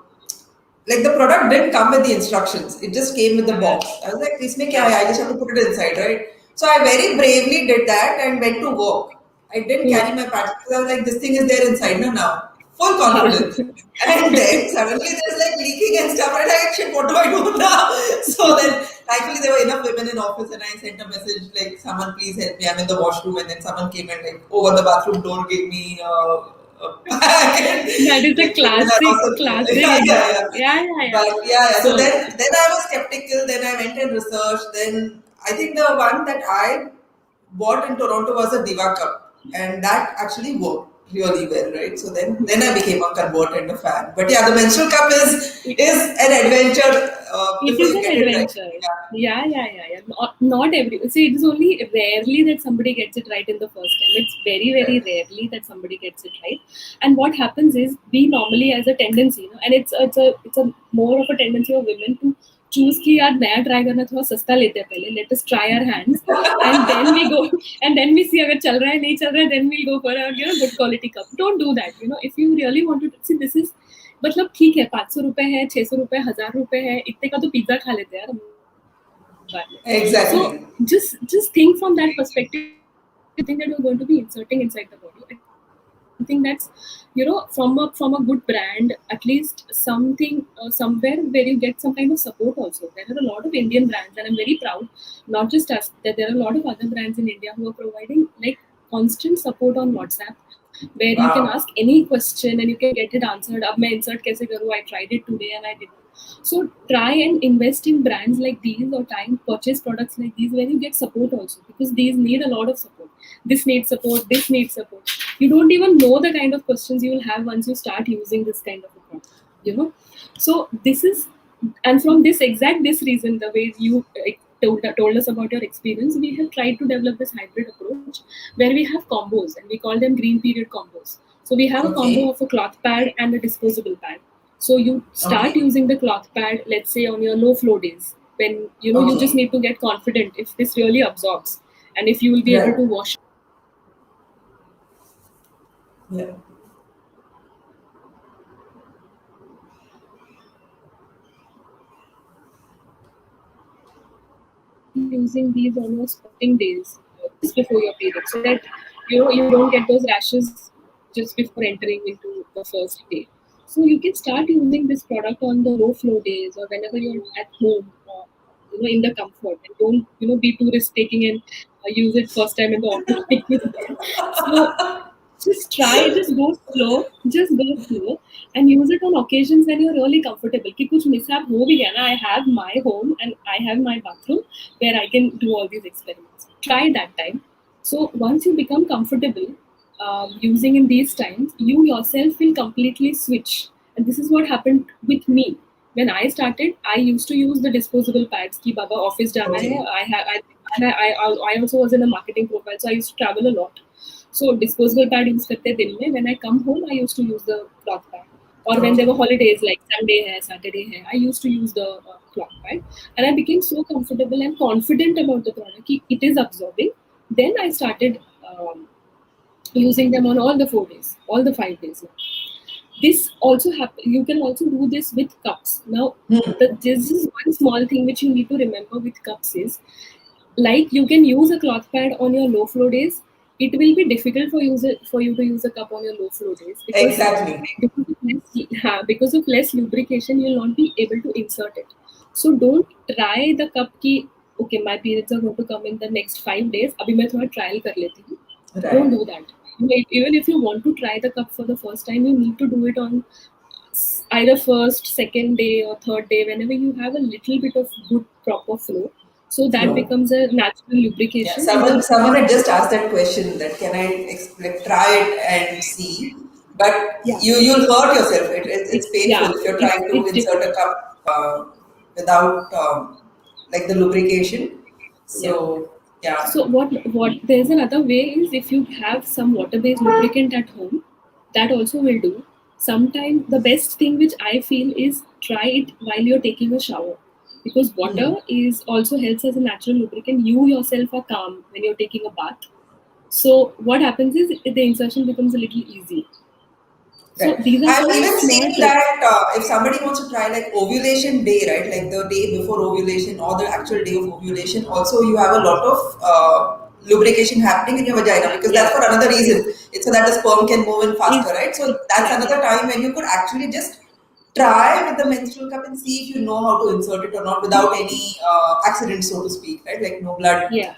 like the product didn't come with the instructions. It just came with the box. I was like, "Isme kya hai? I just have to put it inside, right?" So I very bravely did that and went to work. I didn't hmm. carry my pads because I was like, "This thing is there inside now." Full confidence. And then suddenly there's like leaking and stuff. And I'm like, shit, what do I do now? So then, thankfully, there were enough women in office, and I sent a message like, "Someone please help me. I'm in the washroom." And then someone came and like over the bathroom door gave me a bag. And That is a like women are also classic yeah, yeah, example. yeah. Yeah, yeah, yeah. But yeah, yeah. So So then I was skeptical. Then I went and researched. Then I think the one that I bought in Toronto was a Diva cup, and that actually worked really well, right? So then I became a convert and a fan. But yeah, the menstrual cup it, is an adventure it before is you an get it right. adventure. Yeah, yeah, yeah, yeah. Not every. See, it is only rarely that somebody gets it right in the first time. It's very, Yeah, very right. rarely that somebody gets it right. And what happens is, we normally, as a tendency, and it's a more of a tendency of women to choose कि यार नया try करना थोड़ा सस्ता लेते हैं पहले, let us try our hands, and then we go and then we see अगर चल रहा है नहीं चल रहा है, then we'll go for a good quality cup. Don't do that. If you really want to see, this is मतलब ठीक है 500 रुपए है, 600 रुपए, 1000 रुपए है, इतने का तो पिज्जा खा लेते हैं यार बार में. So Exactly. just think from that perspective. You think that you're going to be inserting inside the body. I think that's, you know, from a good brand, at least something somewhere where you get some kind of support also. There are a lot of Indian brands, and I'm very proud, not just us, that there are a lot of other brands in India who are providing like constant support on WhatsApp, where you can ask Wow. any question and you can get it answered. अब मैं insert कैसे करूँ? I tried it today and I didn't. So try and invest in brands like these, or try and purchase products like these where you get support also, because these need a lot of support. This needs support. This needs support. You don't even know the kind of questions you will have once you start using this kind of a product. You know, so this is, and from this reason, the way you told us about your experience, we have tried to develop this hybrid approach where we have combos, and we call them green period combos. So we have a combo Okay. of a cloth pad and a disposable pad. So you start Okay. using the cloth pad, let's say on your low flow days, when you know you just Okay. need to get confident if this really absorbs, and if you will be able Right. to wash Yeah. using these on your spotting days just before your period, so that you know you don't get those rashes just before entering into the first day. So you can start using this product on the low flow days, or whenever you're at home, or you know in the comfort, and don't be too risk taking and use it first time in the office like we did. So just go slow, just go slow, and use it on occasions when you're really comfortable. कि कुछ mishap हो भी गया ना, I have my home and I have my bathroom where I can do all these experiments. Try that time. So once you become comfortable using in these times, you yourself will completely switch. And this is what happened with me. When I started, I used to use the disposable pads. Ki Baba office jana hai. Okay. I also was in a marketing profile, so I used to travel a lot. So disposable pad use करते दिन में. When I come home, I used to use the cloth pad. Or when there Okay. were holidays like Sunday hai, Saturday hai, I used to use the cloth pad, and I became so comfortable and confident about the product. Ki it is absorbing. Then I started using them on all the 4 days, all the 5 days now. This also happen. You can also do this with cups. Now, this is one small thing which you need to remember with cups is, like you can use a cloth pad on your low flow days. It will be difficult for you to use a cup on your low flow days, Exactly. because of less lubrication, you'll not be able to insert it. So don't try the cup ki okay, my periods are going to come in the next 5 days. Abhi main thoda trial kar leti hu. Don't Right. do that. Even if you want to try the cup for the first time, you need to do it on either first, second day, or third day, whenever you have a little bit of good proper flow. So that Flow. becomes a natural Yeah. lubrication, and Someone had just asked that question, that can I like, try it and see, but yeah, you'll hurt yourself. It's painful yeah, if you're trying to it's insert a difficult. cup without like the lubrication. Yeah. So yeah. So what there's another way is, if you have some water-based lubricant at home, that also will do. Sometimes the best thing which I feel is, try it while you're taking a shower, because water is also helps as a natural lubricant. You yourself are calm when you're taking a bath. So what happens is the insertion becomes a little easy. So Right. these are I've some even small seen tips. that if somebody wants to try like ovulation day, right, like the day before ovulation or the actual day of ovulation, also you have a lot of lubrication happening in your vagina, because that's Yeah, for another yeah, reason. It's so that the sperm can move in faster, right? So that's yeah, another time when you could actually just try with the menstrual cup and see if you know how to insert it or not without any accident, so to speak, right? Like no blood yeah.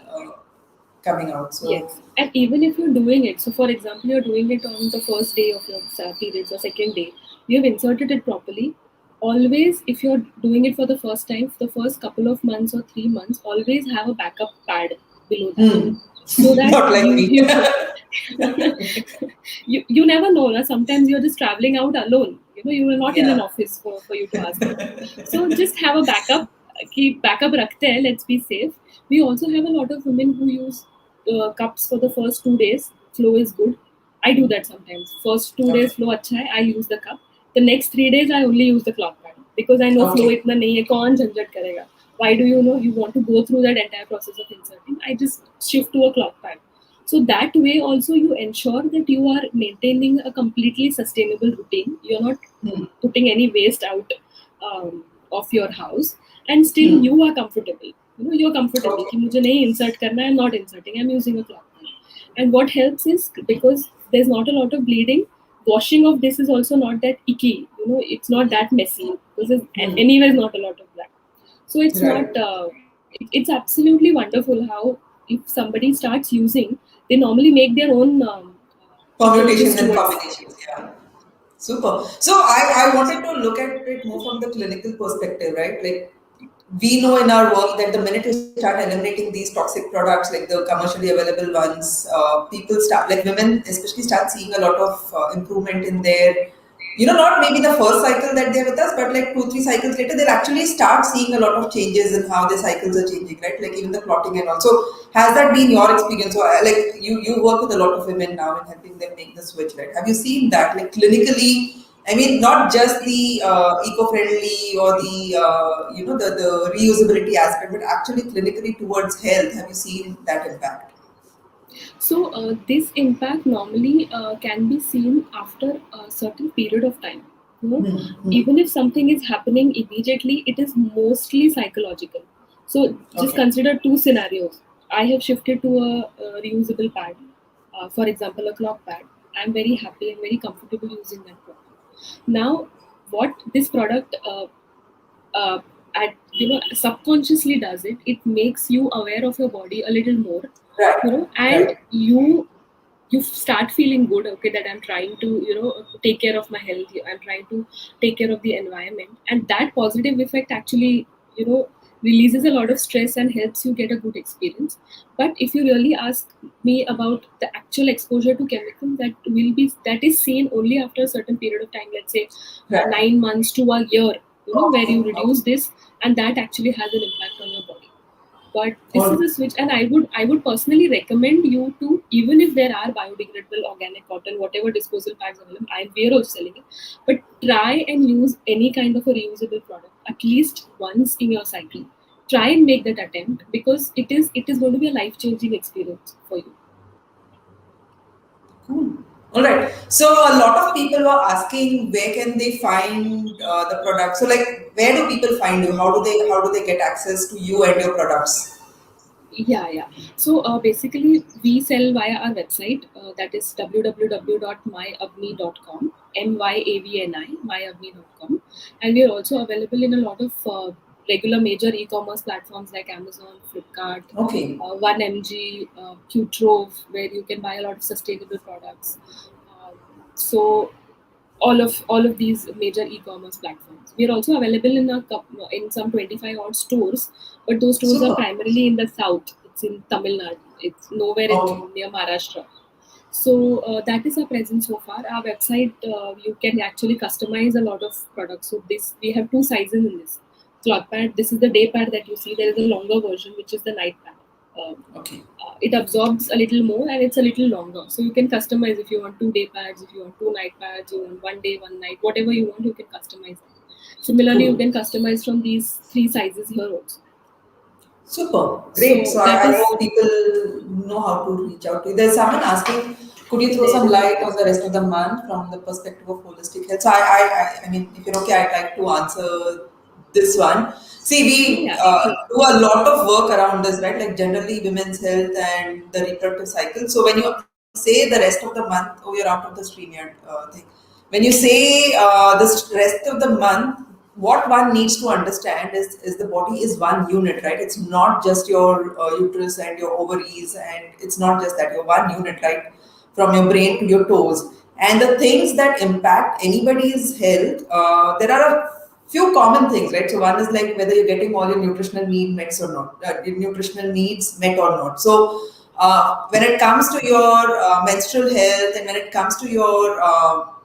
coming out. So Yes, and even if you're doing it, so for example, you're doing it on the first day of your periods or second day, you have inserted it properly. Always, if you're doing it for the first time, for the first couple of months or 3 months, always have a backup pad below that, so that not like me. you never know. Na? Sometimes you're just traveling out alone. You are not in an Yeah. office for you to ask help. So just have a backup. Keep backup rakhte hai, let's be safe. We also have a lot of women who use cups for the first 2 days. Flow is good. I do that sometimes. First 2 days Okay. flow अच्छा है, I use the cup. The next 3 days I only use the cloth pad, because I know flow Okay. इतना नहीं है, कौन झंझट करेगा. Why do you want to go through that entire process of inserting? I just shift to a cloth pad. So that way also you ensure that you are maintaining a completely sustainable routine. You're not Hmm. putting any waste out of your house, and still Hmm. you are comfortable. You're comfortable Okay. कि मुझे नहीं insert करना, I'm not inserting, I'm using a cloth pad. And what helps is, because there's not a lot of bleeding, washing of this is also not that icky. It's not that messy because Hmm. anyway not a lot of blood. So it's Right. not. It's absolutely wonderful how, if somebody starts using, they normally make their own Permutations approaches and towards. combinations. Yeah. Super. So I wanted to look at it more from the clinical perspective, right? Like we know in our work that the minute you start eliminating these toxic products, like the commercially available ones, people start, like women especially, start seeing a lot of improvement in their, not maybe the first cycle that they're with us, but like 2, 3 cycles later, they'll actually start seeing a lot of changes in how their cycles are changing, right? Like even the clotting and all. So has that been your experience? So like you work with a lot of women now and helping them make the switch, right? Have you seen that, like clinically? I mean, not just the eco-friendly or the the reusability aspect, but actually clinically towards health. Have you seen that impact? So this impact normally can be seen after a certain period of time. You know, Hmm. Hmm. Even if something is happening immediately, it is mostly psychological. So just Okay. consider two scenarios. I have shifted to a reusable pad, for example, a clock pad. I'm very happy and very comfortable using that product. Now, what this product uh, at subconsciously does, it makes you aware of your body a little more, Right. and Right. you start feeling good. Okay, that I'm trying to take care of my health, I'm trying to take care of the environment, and that positive effect actually you know releases a lot of stress and helps you get a good experience. But if you really ask me about the actual exposure to chemical, that is seen only after a certain period of time, let's say Right. 9 months to a year, where Okay. you Okay. reduce this, and that actually has an impact on your body. But this is All a switch, and I would personally recommend you to, even if there are biodegradable organic cotton, whatever disposal pads available, we are also selling it, but try and use any kind of a reusable product at least once in your cycle. Try and make that attempt, because it is going to be a life changing experience for you. cool. All right. So a lot of people were asking where can they find the product. So like, where do people find you? How do they get access to you and your products? Yeah. So basically, we sell via our website, that is www.myavni.com, myavni.com, and we are also available in a lot of regular major e-commerce platforms like Amazon, Flipkart, Okay. 1mg, Qtrove, where you can buy a lot of sustainable products. So all of these major e-commerce platforms. We are also available in some 25 odd stores, but those stores are Super. primarily in the south. It's in Tamil Nadu. It's nowhere in Okay. near Maharashtra. So that is our presence so far. Our website, you can actually customize a lot of products. So this, we have two sizes in this cloth pad. This is the day pad that you see. There is a longer version, which is the night pad. Okay. It absorbs a little more and it's a little longer. So you can customize if you want 2 day pads, if you want 2 night pads, you want 1 day, 1 night, whatever you want, you can customize it. Similarly, you Cool. can customize from these three sizes here also. Super. Great. So So that I is, hope people know how to reach out to you. There's someone asking, could you throw there some is a light on the rest of the month from the perspective of holistic health? So I mean, if you're okay, I'd like to answer this one. See, we yeah, please. do a lot of work around this, right? Like generally women's health and the reproductive cycle. So when you say the rest of the month, oh, you're out of the StreamYard thing. When you say this rest of the month, what one needs to understand is the body is one unit, right? It's not just your uterus and your ovaries, and it's not just that you're one unit, right? From your brain to your toes. And the things that impact anybody's health, there are a few common things, right? So one is like whether you're getting all your nutritional need met or not, your nutritional needs met or not. So when it comes to your menstrual health, and when it comes to your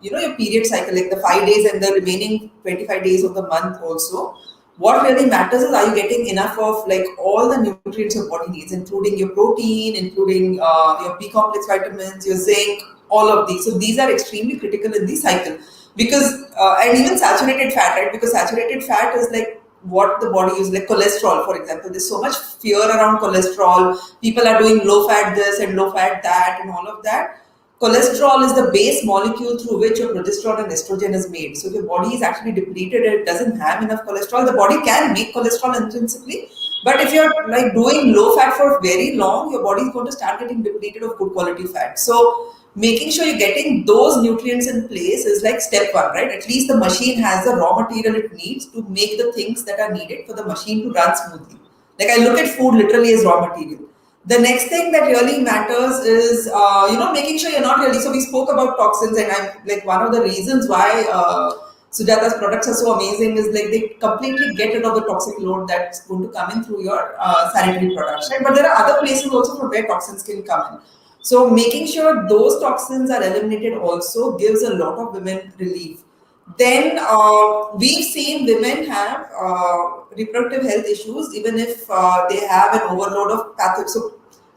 your period cycle, like the 5 days and the remaining 25 days of the month also, what really matters is, are you getting enough of like all the nutrients your body needs, including your protein, including your B complex vitamins, your zinc, all of these. So these are extremely critical in the cycle, because and even saturated fat, right? Because saturated fat is like what the body uses, like cholesterol, for example. There's so much fear around cholesterol. People are doing low fat this and low fat that and all of that. Cholesterol is the base molecule through which your progesterone and estrogen is made. So if your body is actually depleted and it doesn't have enough cholesterol, the body can make cholesterol intrinsically. But if you're like doing low fat for very long, your body is going to start getting depleted of good quality fat. So making sure you're getting those nutrients in place is like step one, right? At least the machine has the raw material it needs to make the things that are needed for the machine to run smoothly. Like I look at food literally as raw material. The next thing that really matters is, making sure you're not really. So we spoke about toxins, and I'm like one of the reasons why Sujata's products are so amazing is like they completely get rid of the toxic load that's going to come in through your sanitary products, right? But there are other places also from where toxins can come in. So making sure those toxins are eliminated also gives a lot of women relief. Then we've seen women have reproductive health issues even if they have an overload of pathogens. So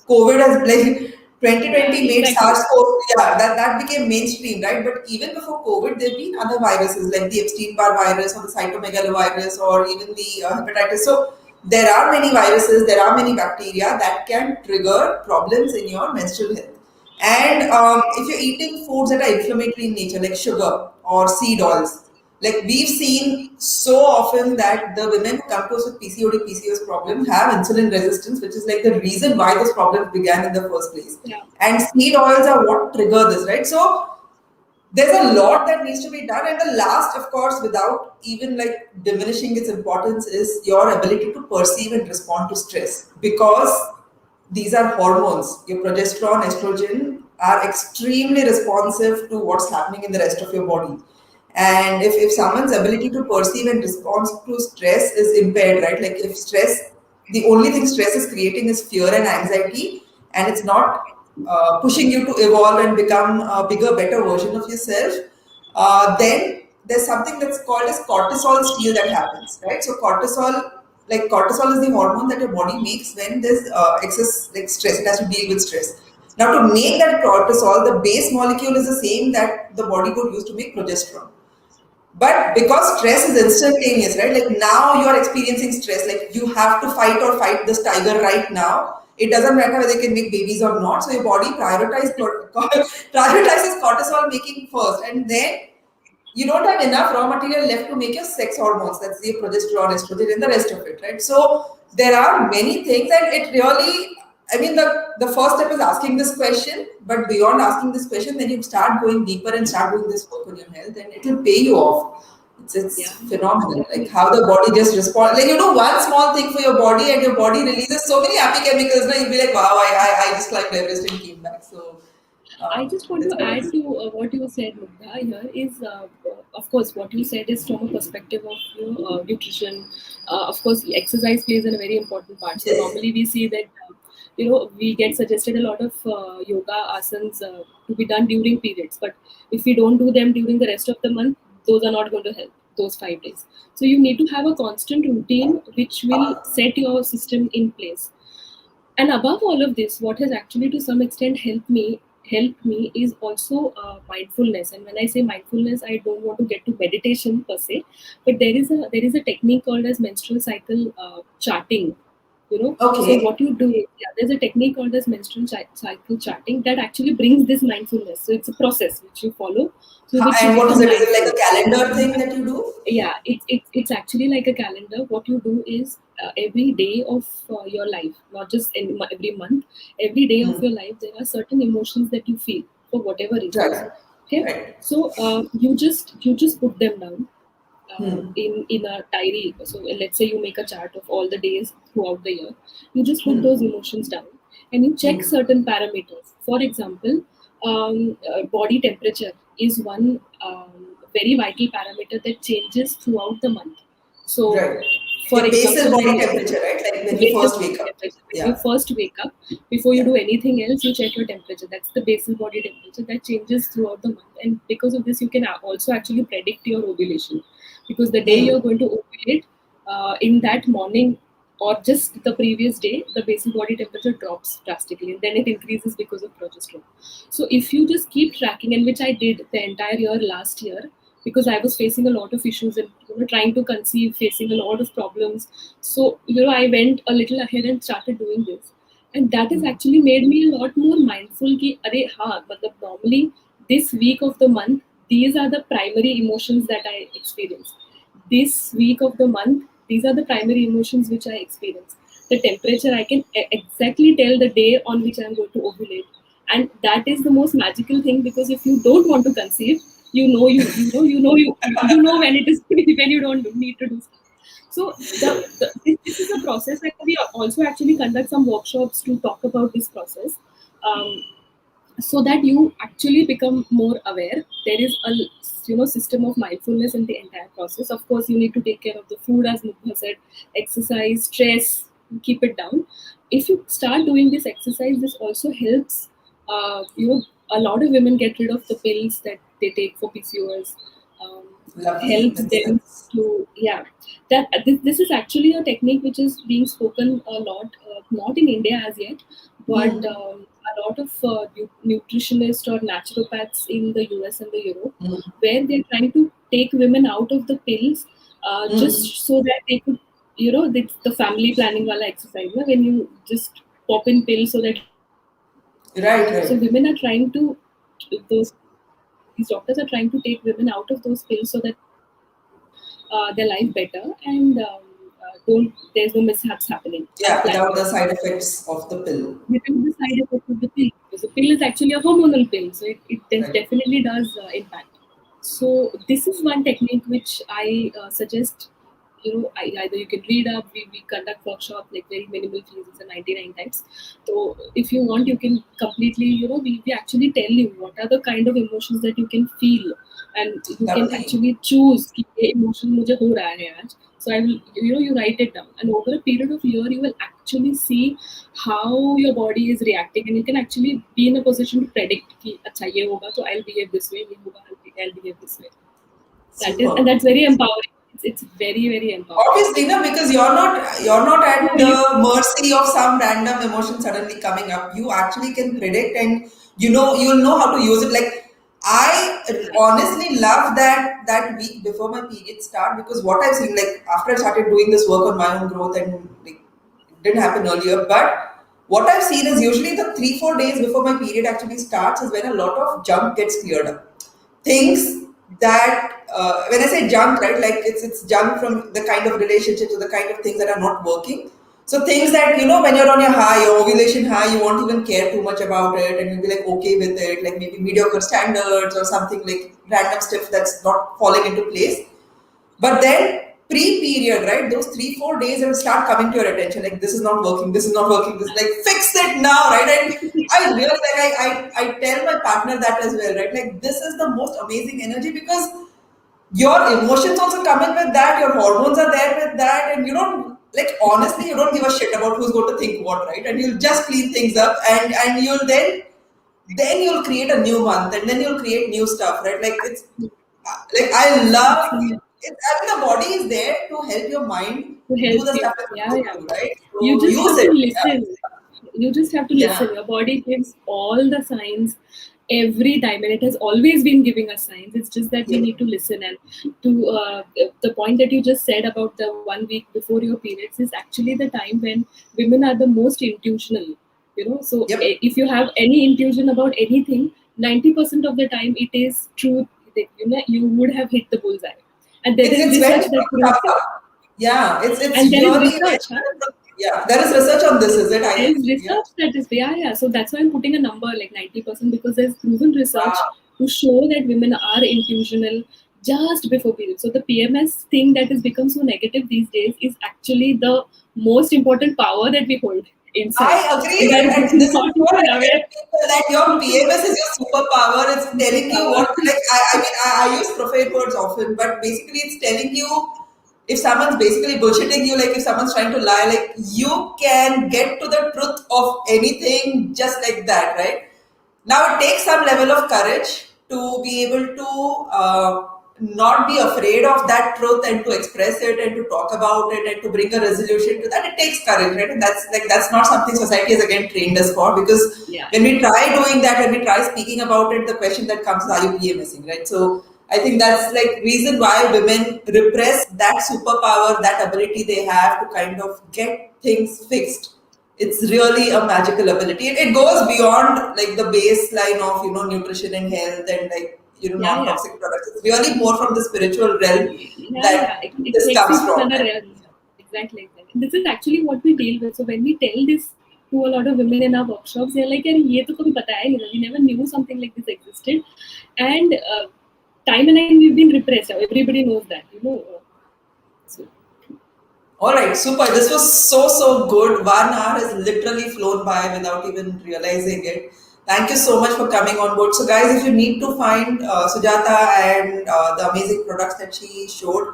COVID has like Yeah, 2020 made exactly. SARS-CoV, yeah, that became mainstream, right? But even before COVID, there have been other viruses like the Epstein-Barr virus or the cytomegalovirus or even the hepatitis. So there are many viruses, there are many bacteria that can trigger problems in your menstrual health. And if you're eating foods that are inflammatory in nature, like sugar or seed oils, like we've seen so often that the women who come to us with PCOD, PCOS problem have insulin resistance, which is like the reason why those problems began in the first place. Yeah. And seed oils are what trigger this, right? So there's a lot that needs to be done. And the last, of course, without even like diminishing its importance, is your ability to perceive and respond to stress, because these are hormones. Your progesterone, estrogen are extremely responsive to what's happening in the rest of your body. And if someone's ability to perceive and respond to stress is impaired, right? Like if stress, the only thing stress is creating is fear and anxiety, and it's not pushing you to evolve and become a bigger, better version of yourself, then there's something that's called as cortisol steal that happens, right? So cortisol is the hormone that your body makes when there's excess like stress. It has to deal with stress. Now, to make that cortisol, the base molecule is the same that the body would use to make progesterone. But because stress is instantaneous, right? Like now you are experiencing stress, like you have to fight this tiger right now. It doesn't matter whether they can make babies or not. So your body prioritizes cortisol making first, and then you don't have enough raw material left to make your sex hormones. That's the progesterone, estrogen, and the rest of it, right? So there are many things, and it really, I mean, the first step is asking this question, but beyond asking this question, then you start going deeper and start doing this work on your health, and it will pay you off. It's Yeah, phenomenal, like definitely. how the body just responds. Like you do one small thing for your body, and your body releases so many happy chemicals. Now you'll be like, wow, I just climbed Everest and came back. So I just want that's to how it add is. to what you said, Mugdha, here is, of course, what you said is from a perspective of nutrition. Of course, exercise plays a very important part. So Yes. normally we see that, we get suggested a lot of yoga asanas to be done during periods. But if we don't do them during the rest of the month, those are not going to help, those 5 days. So you need to have a constant routine which will set your system in place. And above all of this, what has actually to some extent helped me is also mindfulness. And when I say mindfulness, I don't want to get to meditation per se, but there is a technique called as menstrual cycle charting. So Okay. what you do is, yeah, there's a technique called as menstrual cycle charting that actually brings this mindfulness. So it's a process which you follow through which you And what is become it? Is it like mindful. a calendar thing that you do? Yeah, it's actually like a calendar. What you do is, every day of your life, not just every month, every day of Hmm. your life, there are certain emotions that you feel for whatever reasons. Right. Okay, Right. so you just put them down Hmm. in a diary. So let's say you make a chart of all the days throughout the year. You just put Hmm. those emotions down and you check Hmm. certain parameters. For example, body temperature is one very vital parameter that changes throughout the month. So, Right. for Your basal example, body temperature, right? Like when you basal first body wake up. temperature. When you Yeah. first wake up, before you Yeah. do anything else, you check your temperature. That's the basal body temperature that changes throughout the month. And because of this, you can also actually predict your ovulation. Because the day Hmm. you're going to ovulate, in that morning or just the previous day, the basal body temperature drops drastically and then it increases because of progesterone. So if you just keep tracking, and which I did the entire year last year, because I was facing a lot of issues and trying to conceive, facing a lot of problems. So I went a little ahead and started doing this, and that has actually made me a lot more mindful. Ki, अरे हाँ, मतलब normally this week of the month, these are the primary emotions that I experience. This week of the month, these are the primary emotions which I experience. The temperature, I can exactly tell the day on which I'm going to ovulate, and that is the most magical thing, because if you don't want to conceive, you know when it is when you don't need to do stuff. So this is a process, and we also actually conduct some workshops to talk about this process. Um, so that you actually become more aware. There is a system of mindfulness in the entire process. Of course, you need to take care of the food, as Mugdha said, exercise, stress, keep it down. If you start doing this exercise, this also helps. A lot of women get rid of the pills that they take for PCOS. Um, Lovely. Helps Makes them sense. to, yeah, that this is actually a technique which is being spoken a lot, not in India as yet, but Hmm. a lot of nutritionists or naturopaths in the US and the Europe, Hmm. where they're trying to take women out of the pills, Hmm. just so that they could, the family planning wala exercise, na, when you just pop in pills so that Right, so right. women are trying to those these doctors are trying to take women out of those pills so that their life better, and don't there's no mishaps happening Yeah, unplanned without the ones. side effects of the pill. Without the side effects of the pill, because the pill is actually a hormonal pill, so it Right. definitely does impact. So this is one technique which I suggest. Either you can read up. We conduct workshop like very minimal fees. It's a 99 times. So if you want, you can completely. We actually tell you what are the kind of emotions that you can feel, and you can Lovely. actually choose कि ये emotion मुझे हो रहा है आज. So I will, you write it down, and over a period of year, you will actually see how your body is reacting, and you can actually be in a position to predict कि अच्छा ये होगा तो I'll behave this way, ये होगा I'll behave this way. And Super. that's very empowering. It's very, very empowering. Obviously, no, because you're not No, at you the mercy of some random emotion suddenly coming up. You actually can predict, and you'll know how to use it. Like I honestly love that week before my period start, because what I've seen, like after I started doing this work on my own growth, and like it didn't happen earlier, but what I've seen is usually the 3-4 days before my period actually starts is when a lot of junk gets cleared up. Things that when I say junk, right, like it's junk from the kind of relationships or the kind of things that are not working. So things that when you're on your high, your ovulation high, you won't even care too much about it, and you'll be like okay with it, like maybe mediocre standards or something like random stuff that's not falling into place. But then pre-period, right? Those 3-4 days will start coming to your attention. Like this is not working. This is not working. This like fix it now, right? And I really like I tell my partner that as well, right? Like this is the most amazing energy because your emotions also come in with that. Your hormones are there with that, and you don't like honestly you don't give a shit about who's going to think what, right? And you'll just clean things up, and you'll then you'll create a new month, and then you'll create new stuff, right? Like it's like I love actually it. I mean, the body is there to help your mind to do help the you. stuff it's Yeah, supposed yeah. to do, right? You So just use have to it. listen. You just have to Yeah. listen. Your body gives all the signs every time, and it has always been giving us signs. It's just that we Yeah. need to listen. And to the point that you just said about the 1 week before your periods is actually the time when women are the most intuitional. So Yep. if you have any intuition about anything, 90% of the time it is true. That, you would have hit the bullseye. And there is It's when research that truth proves comes it. up. Yeah. It's And there is really research, huh? yeah. There is research on this, is it? There I is yeah. research that is, yeah, yeah. So that's why I'm putting a number like 90%, because there's proven research Wow. to show that women are intuitional just before period. So the PMS thing that has become so negative these days is actually the most important power that we hold inside. I agree, We are and this is not what even I tell aware. people that your PMS is your superpower. It's telling you Superpower. what, like, I use profane words often, but basically it's telling you if someone's basically bullshitting you, like if someone's trying to lie, like you can get to the truth of anything just like that, right? Now, it takes some level of courage to be able to not be afraid of that truth and to express it and to talk about it and to bring a resolution to that. It takes courage, right? And that's not something society has again trained us for, because Yeah. when we try doing that, when we try speaking about it, the question that comes is, are you PMSing, right? So I think that's like reason why women repress that superpower, that ability they have to kind of get things fixed. It's really a magical ability. It goes beyond like the baseline of nutrition and health and like Yeah, non yeah. toxic products. It's really more from the spiritual realm Yeah, yeah. that It this takes comes it to from. another realm. Exactly, exactly. This is actually what we deal with. So when we tell this to a lot of women in our workshops, they're like, "यार ये तो कभी बताया नहीं था. We never knew something like this existed." And time and again, we've been repressed. Everybody knows that, So All right, super. This was so good. 1 hour has literally flown by without even realizing it. Thank you so much for coming on board. So, guys, if you need to find Sujata and the amazing products that she showed,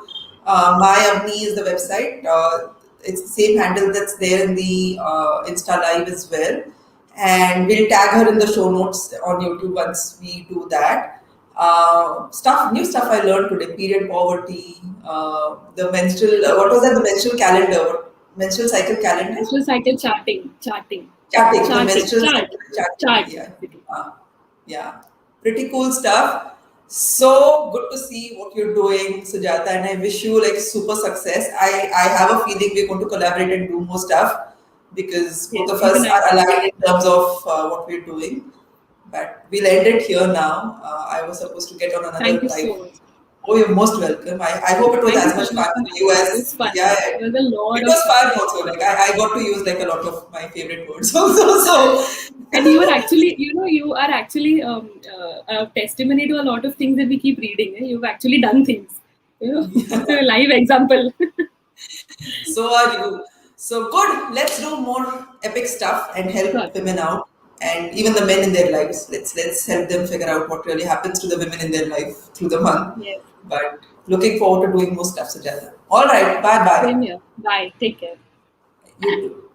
my Avni is the website. It's the same handle that's there in the Insta Live as well. And we'll tag her in the show notes on YouTube once we do that. New stuff I learned today: period poverty, the menstrual. What was that? The menstrual calendar, menstrual cycle calendar, menstrual cycle charting, charting. The menstrual chart, cycle charting. chart. Yeah, yeah, pretty cool stuff. So good to see what you're doing, Sujata, and I wish you like super success. I have a feeling we're going to collaborate and do more stuff because both Yes, of even us I are do. aligned in terms of what we're doing. But we'll end it here now. I was supposed to get on Thank another you live. so much. Oh, you're most welcome. I hope it was Thank you as so much much fun for for you having me. It was as fun. yeah. It was a lot It of was fun. fun also. Like I got to use like a lot of my favorite words also. So And you are actually, you are actually a testimony to a lot of things that we keep reading. You've actually done things. You're a live example. so are you. So good. Let's do more epic stuff and Sure. help women out and even the men in their lives. Let's help them figure out what really happens to the women in their life through the month. Yes. But looking forward to doing more stuff, Sujata. All right. Bye Same bye. here. Bye. Take care. You too.